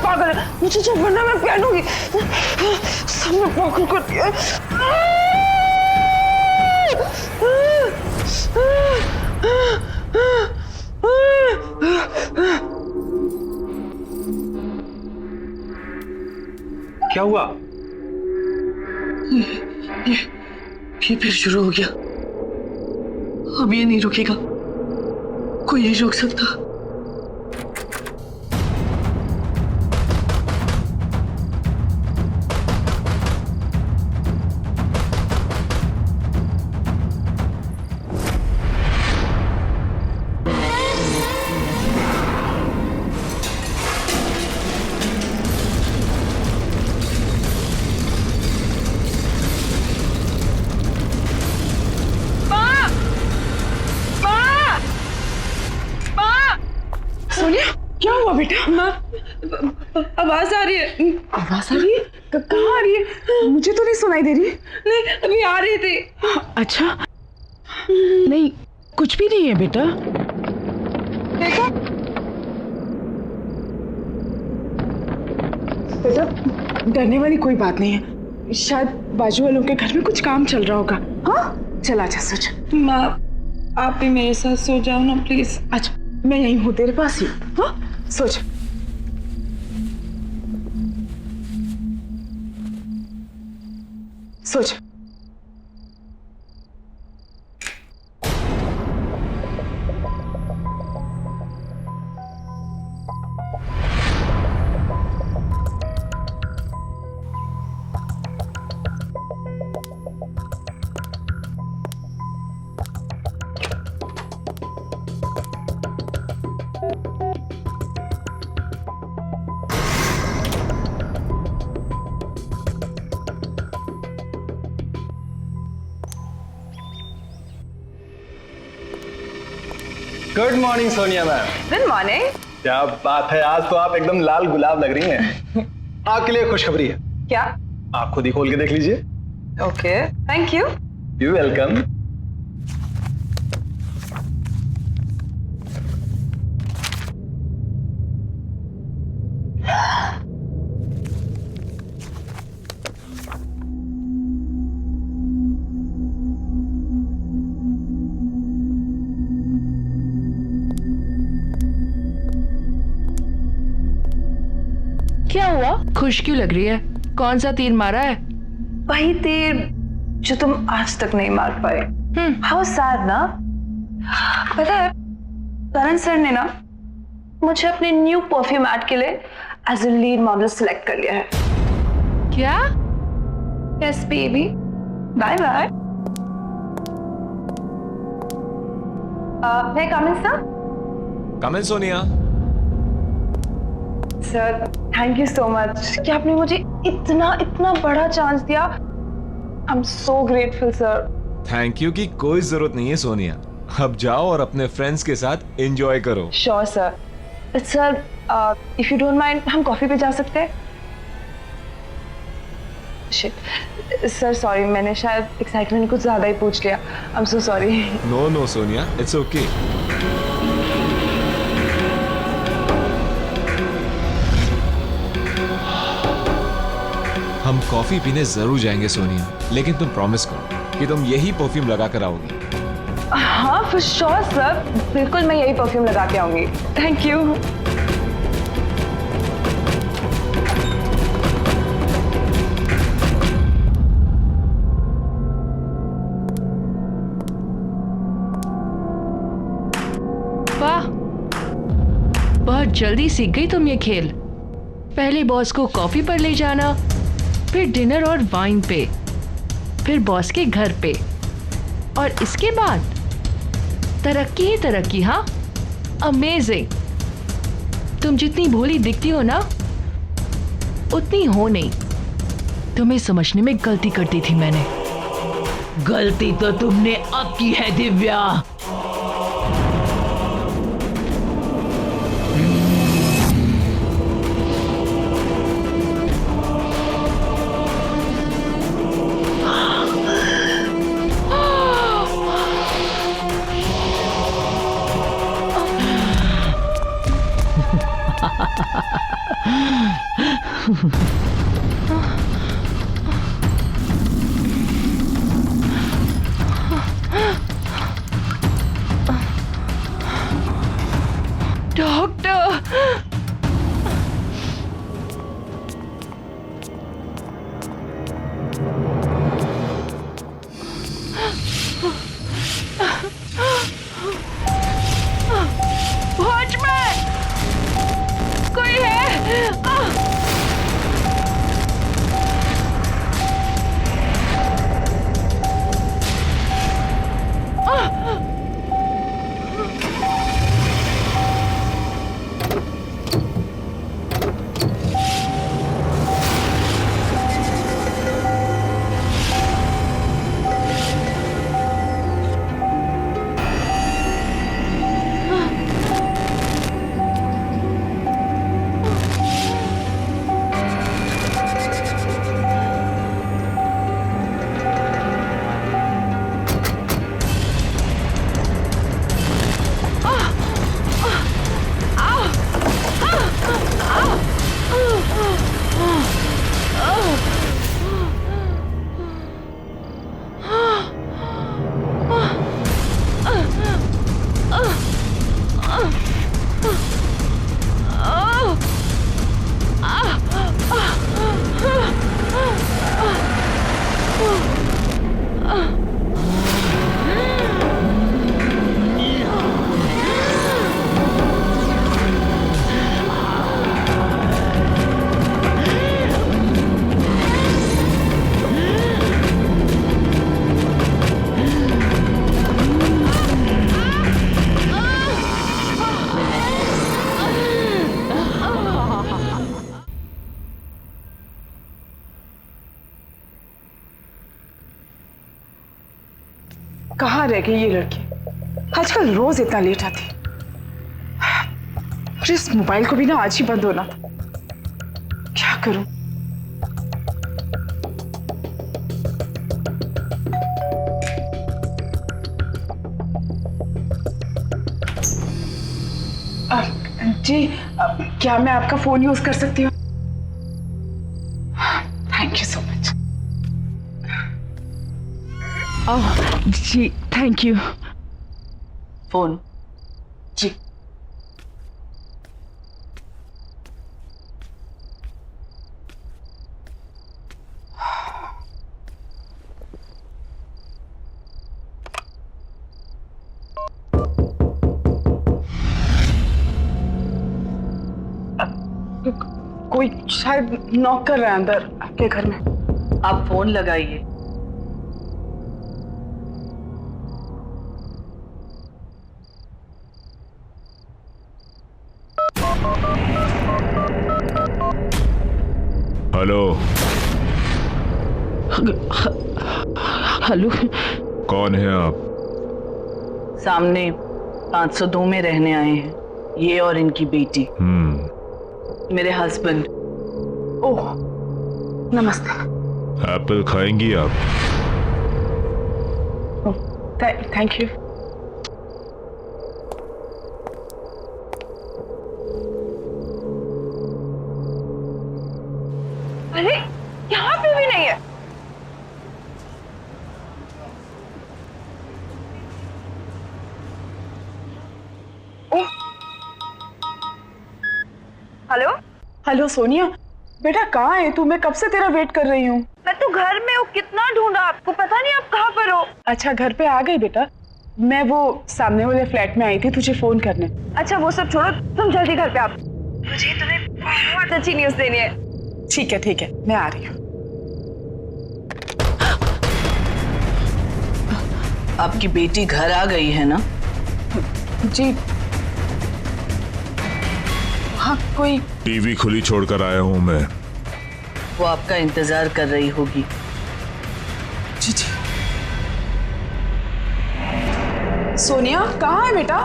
पागल है, मुझे जो बनना मैं पहनूंगी। सबने पागल कर दिया। क्या हुआ? ये फिर शुरू हो गया। अब ये नहीं रुकेगा, कोई नहीं रोक सकता। क्या हुआ बेटा? माँ, आवाज आ रही है। आवाज आ रही है? कहाँ आ रही है? मुझे तो नहीं सुनाई दे रही। नहीं, अभी आ रही थी। अच्छा, नहीं कुछ भी नहीं है बेटा। देखो बेटा, डरने वाली कोई बात नहीं है। शायद बाजू वालों के घर में कुछ काम चल रहा होगा। हाँ, चल आजा सोच। माँ, आप भी मेरे साथ सो जाओ ना प्लीज। अच्छा, मैं यहीं हूँ तेरे पास ही। हाँ, सोच। सोच। Good morning Sonia ma'am. Good morning. क्या बात है, आज तो आप एकदम लाल गुलाब लग रही हैं। आपके लिए खुशखबरी है। क्या? आप खुद ही खोल के देख लीजिए। Okay, thank you. You welcome. क्या हुआ? खुश क्यों लग रही है? कौन सा तीर मारा है? वही तीर जो तुम आज तक नहीं मार पाए। हाउ सैड ना। पता है, करण सर ने ना मुझे अपने न्यू परफ्यूम एड के लिए as a lead model select कर लिया है। क्या? Yes baby, bye bye. मैं come in sir? Come in Sonia. Sir, thank you so much कि आपने मुझे इतना इतना बड़ा चांस दिया। I am so grateful sir. Thank you की कोई जरूरत नहीं है सोनिया। अब जाओ और अपने फ्रेंड्स के साथ एंजॉय करो। Sure sir. Sir, if you don't mind, हम कॉफी पे जा सकते हैं? शिट सर, सॉरी, मैंने शायद एक्साइटमेंट में कुछ ज्यादा ही पूछ लिया। I am so sorry. No no Sonia, it's okay. हम कॉफी पीने जरूर जाएंगे सोनिया, लेकिन तुम प्रॉमिस करो कि तुम यही परफ्यूम लगा कर आओगी। हाँ फॉर श्योर सर, बिल्कुल मैं यही परफ्यूम लगा के आऊंगी। Thank you. वाह, बहुत जल्दी सीख गई तुम ये खेल। पहले बॉस को कॉफी पर ले जाना, फिर डिनर और वाइन पे, फिर बॉस के घर पे, और इसके बाद तरक्की ही तरक्की। हाँ, अमेजिंग। तुम जितनी भोली दिखती हो ना, उतनी हो नहीं। तुम्हें समझने में गलती कर दी थी मैंने। गलती तो तुमने अब की है दिव्या। डॉक्टर, वॉचमैन, कोई है? कहाँ रह गई ये लड़की? आजकल रोज इतना लेट आती। और इस मोबाइल को भी ना आज ही बंद होना था। क्या करूं? जी, क्या मैं आपका फोन यूज कर सकती हूँ? Thank you so much. जी थैंक यू। फोन जी। कोई शायद नॉक कर रहा है अंदर आपके घर में। आप फोन लगाइए। हेलो। हेलो। कौन है आप? सामने 502 में रहने आए हैं, ये और इनकी बेटी। मेरे हस्बैंड। ओह नमस्ते। एप्पल खाएंगी आप? Thank you. अरे यहाँ पे भी नहीं है। हेलो। हेलो सोनिया, बेटा कहाँ है तू? मैं कब से तेरा वेट कर रही हूँ। मैं तो घर में हूँ, कितना ढूंढा आपको, पता नहीं आप कहाँ पर हो। अच्छा घर पे आ गई बेटा। मैं वो सामने वाले फ्लैट में आई थी तुझे फोन करने। अच्छा वो सब छोड़ो, तुम जल्दी घर पे आओ, मुझे तुम्हें बहुत अच्छी न्यूज़ देनी है। ठीक है मैं आ रही हूँ। आपकी बेटी घर आ गई है ना? जी। हाँ कोई टीवी खुली छोड़कर आया हूं मैं। वो आपका इंतजार कर रही होगी। जी। सोनिया कहाँ है बेटा?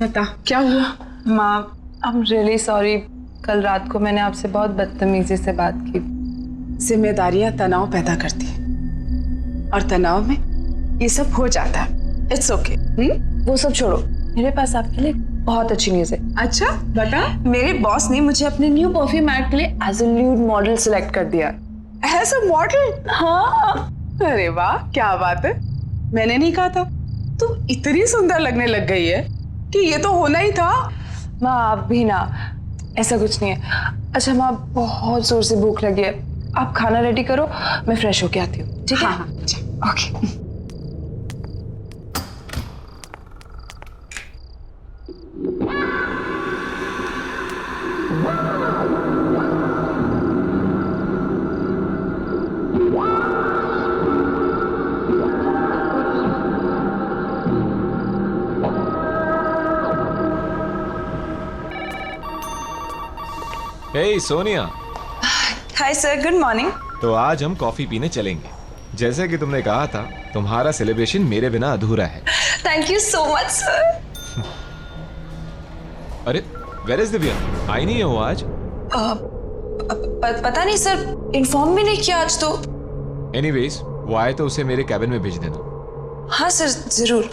बता क्या हुआ? माँ आई एम रियली सॉरी, कल रात को मैंने आपसे बहुत बदतमीजी से बात की। जिम्मेदारियां तनाव पैदा करती हैं और तनाव में ये सब हो जाता है। It's okay. वो सब छोड़ो, मेरे पास आपके लिए बहुत अच्छी न्यूज़ है। अच्छा बता। मेरे बॉस ने मुझे अपने न्यू परफ्यूम ऐड के लिए as a new model select कर दिया। As a model? हाँ। अरे वाह, क्या बात है। मैंने नहीं कहा था? तू इतनी सुंदर लगने लग गई है कि ये तो होना ही था। माँ आप भी ना, ऐसा कुछ नहीं है। अच्छा माँ, बहुत जोर से भूख लगी है, आप खाना रेडी करो, मैं फ्रेश होके आती हूँ। ठीक है? हाँ, okay. Hey Sonia. Hi sir, good morning. तो आज हम कॉफी पीने चलेंगे। जैसे कि तुमने कहा था, तुम्हारा सेलिब्रेशन मेरे बिना अधूरा है। Thank you so much sir. अरे वेयर इज दिव्या? आई नहीं है वो आज? पता नहीं सर, इन्फॉर्म भी नहीं किया आज तो। एनीवेज, वो आए तो उसे मेरे कैबिन में भेज देना। हाँ सर, जरूर।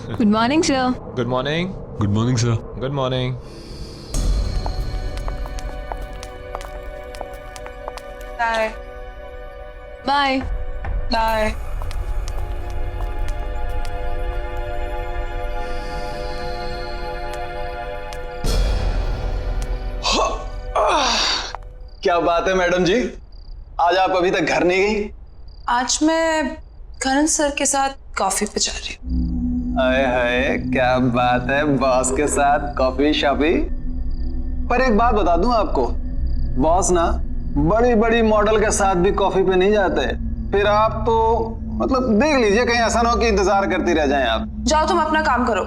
Good morning sir. Good morning. Good morning sir. Good morning. Bye bye bye. क्या बात है मैडम जी, आज आप अभी तक घर नहीं गई? आज मैं करण सर के साथ कॉफी पे जा रही हूँ। हाय हाय, क्या बात है, बॉस के साथ कॉफी शॉपी। पर एक बात बता दूं आपको, बॉस ना बड़ी बड़ी मॉडल के साथ भी कॉफी पे नहीं जाते। फिर आप तो मतलब देख लीजिए, कहीं ऐसा ना हो कि इंतजार करती रह जाएं आप। जाओ तुम अपना काम करो।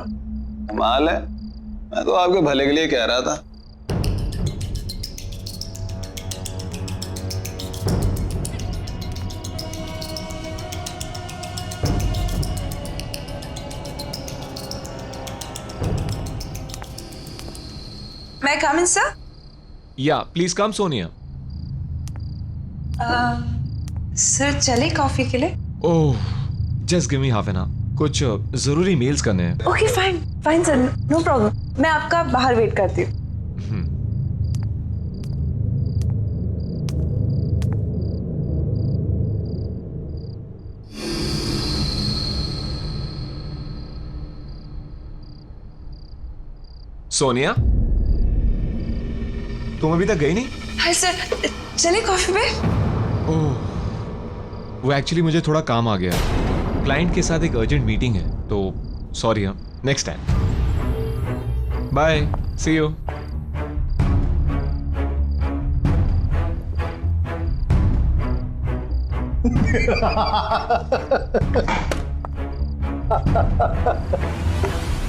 कमाल है, मैं तो आपके भले के लिए कह रहा था। मैं कम इन सर? या प्लीज कम सोनिया। सर चले कॉफी के लिए? Oh, just give me half an hour, कुछ जरूरी मेल्स करने हैं। Okay fine fine sir, no problem. मैं आपका बाहर वेट करती हूँ। सोनिया, तुम अभी तक गई नहीं? हाय सर, चले कॉफी पे? ओह, वो एक्चुअली मुझे थोड़ा काम आ गया, क्लाइंट के साथ एक अर्जेंट मीटिंग है, तो सॉरी। हाँ, next time. Bye, see you.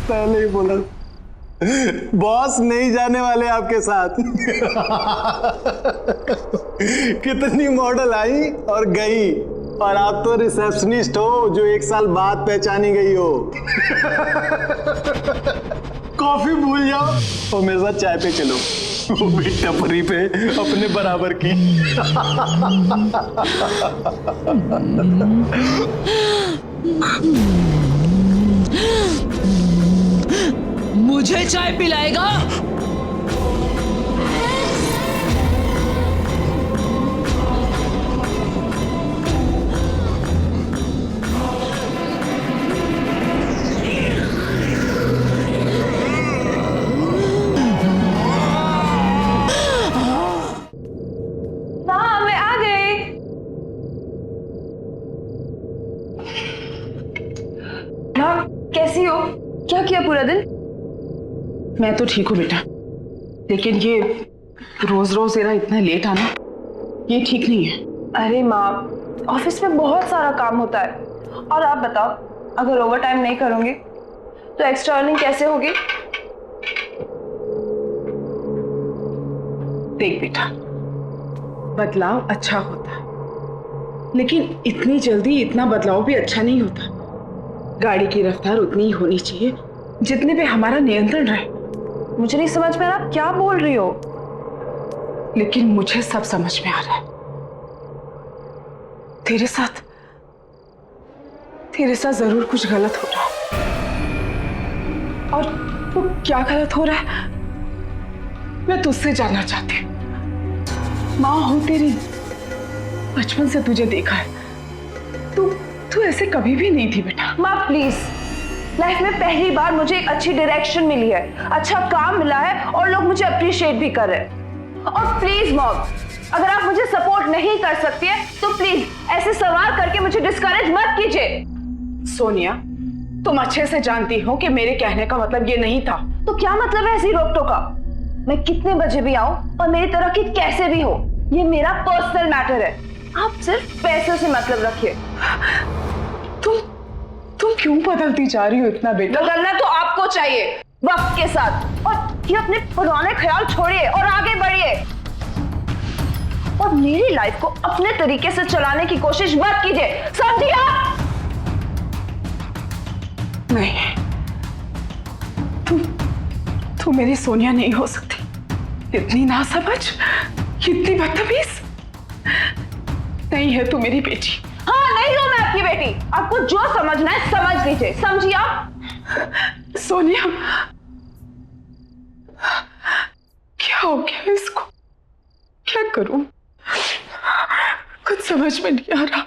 पहले ही बोला, बॉस नहीं जाने वाले आपके साथ। कितनी मॉडल आई और गई, और आप तो रिसेप्शनिस्ट हो जो 1 साल बाद पहचानी गई हो। कॉफी भूल जाओ और मेरे साथ चाय पे चलो, वो भी टपरी पे अपने बराबर की। मुझे चाय पिलाएगा? मैं आ गई। माँ कैसी हो? क्या किया पूरा दिन? मैं तो ठीक हूँ बेटा, लेकिन ये रोज रोज तेरा इतना लेट आना, ये ठीक नहीं है। अरे माँ, ऑफिस में बहुत सारा काम होता है, और आप बताओ, अगर ओवर टाइम नहीं करूंगी तो एक्स्ट्रा अर्निंग कैसे होगी? देख बेटा, बदलाव अच्छा होता है, लेकिन इतनी जल्दी इतना बदलाव भी अच्छा नहीं होता। गाड़ी की रफ्तार उतनी ही होनी चाहिए जितने पे हमारा नियंत्रण रहे। मुझे नहीं समझ में आ रहा, क्या बोल रही हो? लेकिन मुझे सब समझ में आ रहा है। तेरे साथ जरूर कुछ गलत हो रहा है, और वो क्या गलत हो रहा है मैं तुझसे जानना चाहती हूँ। माँ हो तेरी, बचपन से तुझे देखा है, तू ऐसे कभी भी नहीं थी बेटा। माँ प्लीज, लाइफ में पहली बार मुझे एक अच्छी डायरेक्शन मिली है, अच्छा काम मिला है और लोग मुझे अप्रिशिएट भी कर रहे हैं। और प्लीज मॉम, अगर आप मुझे सपोर्ट नहीं कर सकती है तो प्लीज ऐसे सवाल करके मुझे डिस्करेज मत कीजिए। सोनिया, तुम अच्छे से जानती हो कि मेरे कहने का मतलब ये नहीं था। तो क्या मतलब है ऐसी रोक टोका? मैं कितने बजे भी आऊं और मेरी तरह की कैसे भी हो, ये मेरा पर्सनल मैटर है। आप सिर्फ पैसे से मतलब रखिए। तुम क्यों बदलती जा रही हो इतना बेटा? बदलना तो आपको चाहिए वक्त के साथ, और ये अपने पुराने ख्याल छोड़िए और आगे बढ़िए और मेरी लाइफ को अपने तरीके से चलाने की कोशिश मत कीजिए, समझिए आप? नहीं, तू मेरी सोनिया नहीं हो सकती। इतनी नासमझ, इतनी बदतमीज नहीं है तू मेरी बेटी। हाँ, नहीं हूं मैं आपकी बेटी। आपको जो समझना है समझ लीजिए, समझिए आप? सोनिया, क्या हो गया इसको? क्या करूं? कुछ समझ में नहीं आ रहा।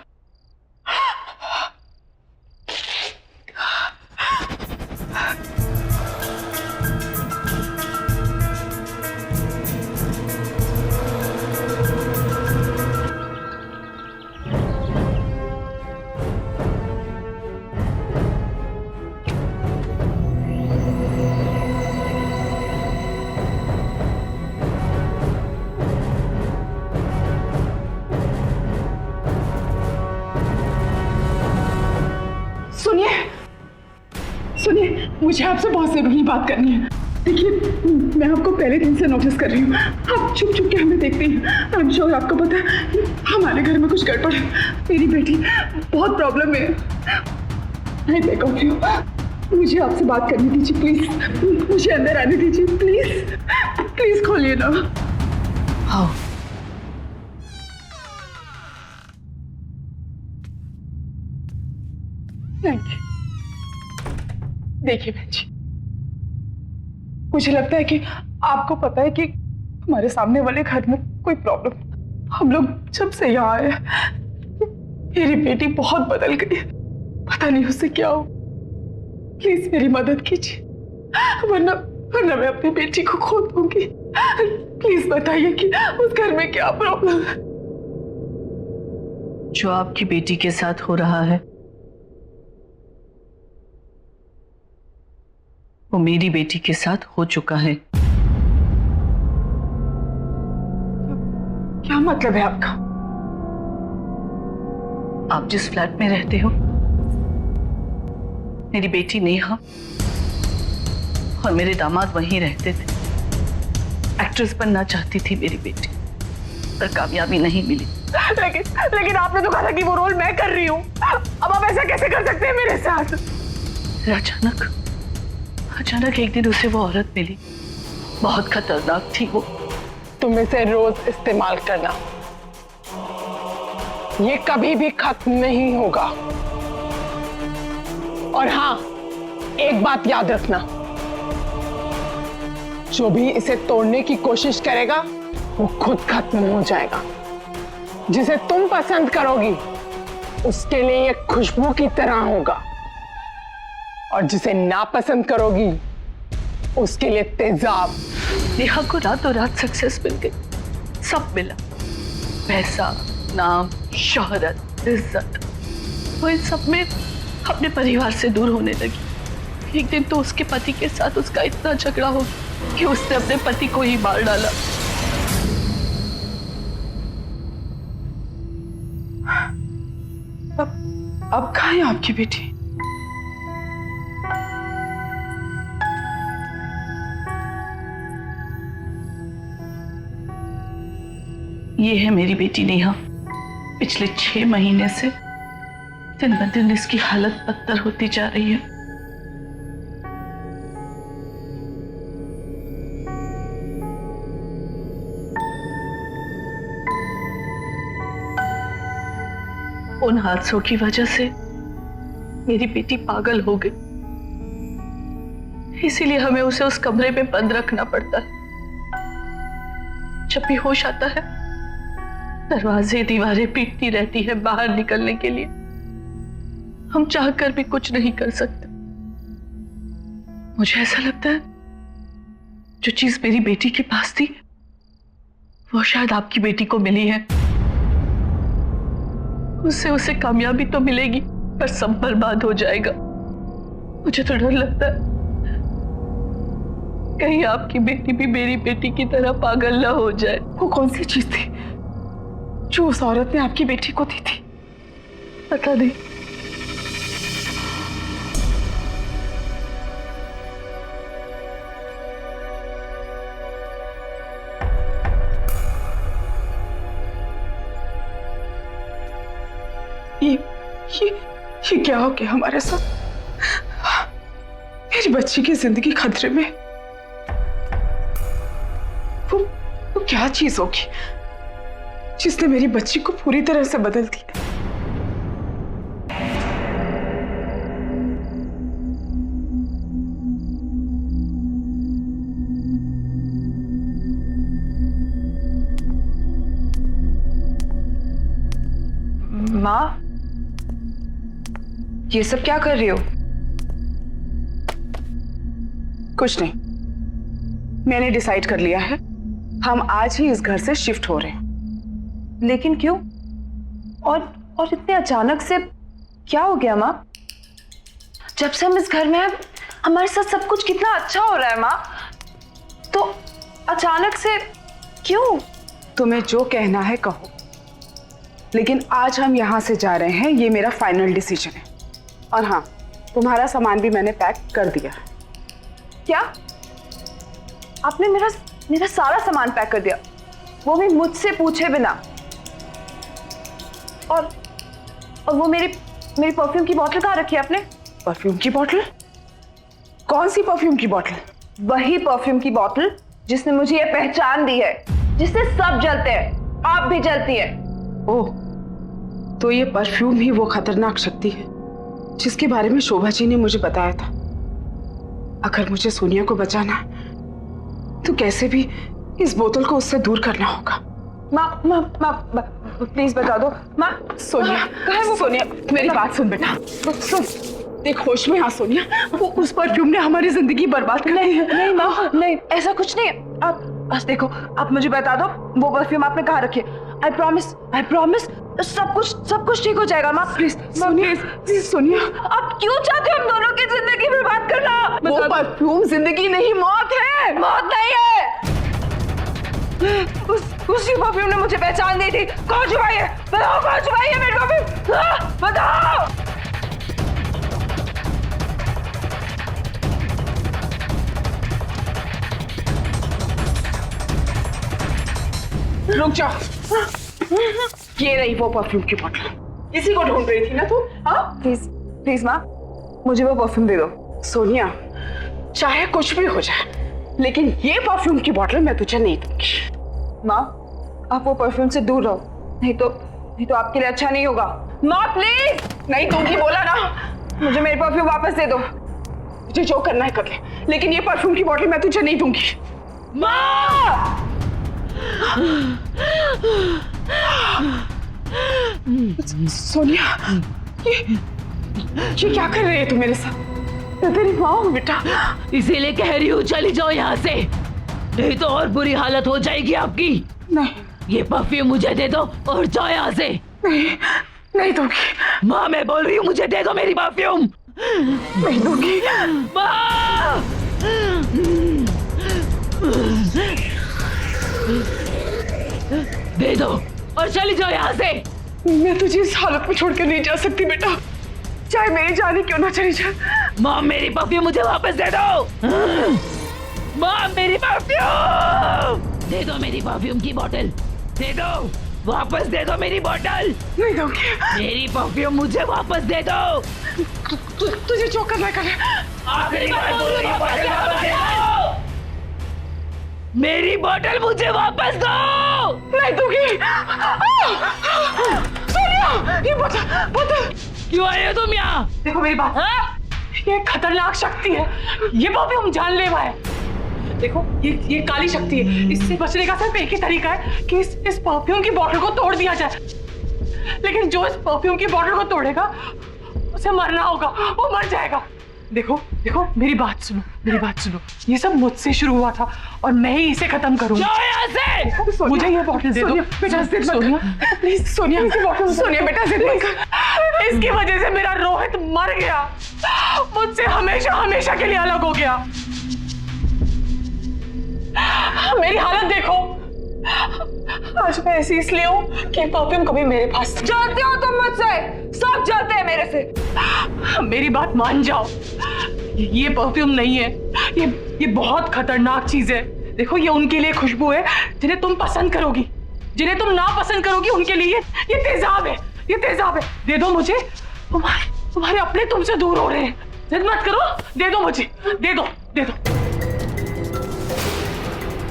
सुनिए, मुझे आपसे बहुत जरूरी बात करनी है। देखिए, मैं आपको पहले दिन से नोटिस कर रही हूँ, आप छुप छुप के हमें देखते हैं। आई एम श्योर आपको पता है हमारे घर में कुछ गड़बड़ है। मेरी बेटी बहुत प्रॉब्लम में है। आई बेग ऑफ यू, मुझे आपसे बात करनी दीजिए प्लीज। मुझे अंदर आने दीजिए प्लीज। प्लीज खोलिए ना। हाँ, थैंक यू। देखिए बहन जी, मुझे लगता है कि आपको पता है कि हमारे सामने वाले घर में कोई प्रॉब्लम। हम लोग जब से यहाँ आए, मेरी बेटी बहुत बदल गई। पता नहीं उससे क्या हो। प्लीज मेरी मदद कीजिए, वरना मैं अपनी बेटी को खो दूंगी। प्लीज बताइए कि उस घर में क्या प्रॉब्लम है। जो आपकी बेटी के साथ हो रहा है वो मेरी बेटी के साथ हो चुका है। क्या मतलब है आपका? आप जिस फ्लैट में रहते हो, मेरी बेटी नेहा और मेरे दामाद वहीं रहते थे। एक्ट्रेस बनना चाहती थी मेरी बेटी, पर कामयाबी नहीं मिली। लेकिन आपने तो कहा था कि वो रोल मैं कर रही हूँ। अब आप ऐसा कैसे कर सकते हैं मेरे साथ? अचानक एक दिन उसे वो औरत मिली, बहुत खतरनाक थी वो। तुम इसे रोज इस्तेमाल करना, ये कभी भी खत्म नहीं होगा। और हाँ, एक बात याद रखना, जो भी इसे तोड़ने की कोशिश करेगा वो खुद खत्म हो जाएगा। जिसे तुम पसंद करोगी उसके लिए ये खुशबू की तरह होगा, और जिसे नापसंद करोगी उसके लिए तेजाब। नेहा को रातों रात सक्सेस मिल गई, सब मिला, पैसा, नाम, शोहरत, इज्जत। वो इन सब में अपने परिवार से दूर होने लगी। एक दिन तो उसके पति के साथ उसका इतना झगड़ा हो कि उसने अपने पति को ही मार डाला। अब कहाँ है आपकी बेटी? ये है मेरी बेटी नेहा। पिछले 6 महीने से दिन ब दिन इसकी हालत बदतर होती जा रही है। उन हादसों की वजह से मेरी बेटी पागल हो गई। इसीलिए हमें उसे उस कमरे में बंद रखना पड़ता है। जब भी होश आता है दरवाजे दीवारें पीटती रहती है बाहर निकलने के लिए। हम चाहकर भी कुछ नहीं कर सकते। मुझे ऐसा लगता है जो चीज मेरी बेटी के पास थी वो शायद आपकी बेटी को मिली है। उससे उसे कामयाबी तो मिलेगी पर सब बर्बाद हो जाएगा। मुझे तो डर लगता है कहीं आपकी बेटी भी मेरी बेटी की तरह पागल ना हो जाए। वो कौन सी चीज थी जो उस औरत ने आपकी बेटी को दी थी? पता नहीं। ये क्या हो गया हमारे साथ? मेरी बच्ची की जिंदगी खतरे में। वो क्या चीज होगी जिसने मेरी बच्ची को पूरी तरह से बदल दिया? माँ, ये सब क्या कर रही हो? कुछ नहीं, मैंने डिसाइड कर लिया है हम आज ही इस घर से शिफ्ट हो रहे हैं। लेकिन क्यों? और इतने अचानक से क्या हो गया माँ? जब से हम इस घर में हैं हमारे साथ सब कुछ कितना अच्छा हो रहा है माँ, तो अचानक से क्यों? तुम्हें जो कहना है कहो, लेकिन आज हम यहाँ से जा रहे हैं, ये मेरा फाइनल डिसीजन है। और हाँ, तुम्हारा सामान भी मैंने पैक कर दिया है। क्या? आपने मेरा सारा सामान पैक कर दिया, वो भी मुझसे पूछे बिना? और वो मेरी परफ्यूम की बोतल कहाँ रखी है आपने? परफ्यूम की बोतल? कौन सी परफ्यूम की बोतल? वही परफ्यूम की बोतल जिसने मुझे ये पहचान दी है, जिससे सब जलते हैं, आप भी जलती है। ओह, तो ये परफ्यूम ही वो खतरनाक शक्ति है जिसके बारे में शोभा जी ने मुझे बताया था। अगर मुझे सोनिया को बचाना है तो कैसे भी इस बोतल को उससे दूर करना होगा। माँ प्लीज बता दो। माँ, सोनिया, कहाँ है वो? सोनिया मेरी बात सुन बेटा, सुन, देख होश में आ सोनिया, वो उस परफ्यूम ने हमारी जिंदगी बर्बाद कर दी है। नहीं माँ, नहीं, ऐसा कुछ नहीं। आप बस देखो, आप मुझे बता दो वो परफ्यूम आपने कहाँ रखी है। आई प्रॉमिस सब कुछ ठीक हो जाएगा माँ। प्लीज प्लीज सोनिया, आप क्यों चाहते हो हम दोनों की जिंदगी बर्बाद करना? वो परफ्यूम जिंदगी नहीं मौत है। मौत नहीं है। उसी परफ्यूम ने मुझे पहचान दी थी। कौन छुपाई है? बताओ कौन छुपाई है मेरी परफ्यूम? बताओ। रुक जाओ, ये रही वो परफ्यूम की बोतल। इसी को ढूंढ रही थी ना तू? हाँ, प्लीज माँ, मुझे वो परफ्यूम दे दो। सोनिया, चाहे कुछ भी हो जाए, लेकिन ये परफ्यूम की बोतल मैं तुझे नहीं दूंगी। माँ, आप वो परफ्यूम से दूर रहो, नहीं तो आपके लिए अच्छा नहीं होगा। माँ प्लीज। नहीं दूंगी बोला ना। मुझे मेरी परफ्यूम वापस दे दो। मुझे जो करना है कर ले, लेकिन ये परफ्यूम की बोतल मैं तुझे नहीं दूंगी। माँ! सोनिया, ये क्या कर रही है तू मेरे साथ? मैं तेरी माँ हूँ बेटा। इसीलिए कह रही हूँ चली जाओ यहाँ से, नहीं तो और बुरी हालत हो जाएगी आपकी। नहीं, ये परफ्यूम मुझे दे दो और जाओ यहाँ से। नहीं दूंगी। माँ, मैं बोल रही हूँ मुझे दे दो मेरी परफ्यूम। नहीं दूंगी। माँ! दे दो और चली जाओ यहाँ से। मैं तुझे इस हालत में छोड़कर नहीं जा सकती बेटा, चाहे मेरी जान ही क्यों ना चली जाए। माँ, मेरी परफ्यूम मुझे वापस दे दो। माँ, मेरी परफ्यूम दे दो, मेरी परफ्यूम की बोतल दे दो, वापस दे दो मेरी बोतल। नहीं दूंगी। मेरी परफ्यूम मुझे वापस दे दो। तुझे जो करना कर। आखिरी बार बोल रही हूँ, बोतल वापस दे दो। मेरी बोतल मुझे वापस दो। नहीं दूंगी। सोनिया, ये बोतल क्यों आए हो तुम यहाँ? देखो मेरी बात, ये खतरनाक शक्ति है, ये परफ्यूम जानलेवा है। देखो ये काली शक्ति है, इससे बचने का सिर्फ एक ही तरीका है कि इस परफ्यूम की बॉटल को तोड़ दिया जाए। लेकिन जो इस परफ्यूम की बॉटल को तोड़ेगा उसे मरना होगा, वो मर जाएगा। देखो देखो मेरी बात सुनो, मेरी बात सुनो। ये सब मुझसे शुरू हुआ था और मैं ही इसे खत्म करूंगी। मुझे ये बॉटल दे दो बेटा, सोनिया प्लीज, सोनिया की बॉटल, सोनिया बेटा जिद मत कर। इसकी वजह से मेरा रोहित मर गया, मुझसे हमेशा हमेशा के लिए अलग हो गया। मेरी हालत देखो, आज मैं ऐसी इसलिए हूँ कि परफ्यूम कभी मेरे पास। जलते हो तुम मुझसे, सब जलते हैं मेरे से। मेरी बात मान जाओ, ये परफ्यूम नहीं है, ये बहुत खतरनाक चीज है। देखो ये उनके लिए खुशबू है जिन्हें तुम पसंद करोगी, जिन्हें तुम ना पसंद करोगी उनके लिए ये तेजाब है, ये तेजाब है। दे दो मुझे, तुम्हारे अपने तुमसे दूर हो रहे हैं। जिद मत करो, दे दो मुझे, दे दो दे दो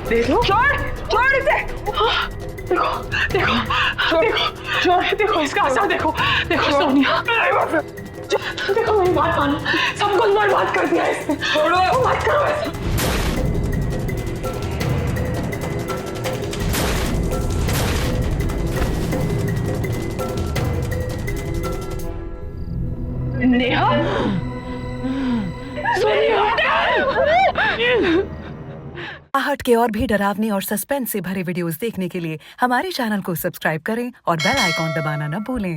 दे दो। छोड़ इसे। देखो देखो देखो देखो इसका असर देखो, देखो सोनिया, देखो मेरी बात मानो, सब कुछ बर्बाद कर दिया इसने। छोड़ो, मत करो ऐसा। नेहा, सोनिया, आहट के और भी डरावने और सस्पेंस से भरे वीडियोस देखने के लिए हमारे चैनल को सब्सक्राइब करें और बेल आइकॉन दबाना न भूलें।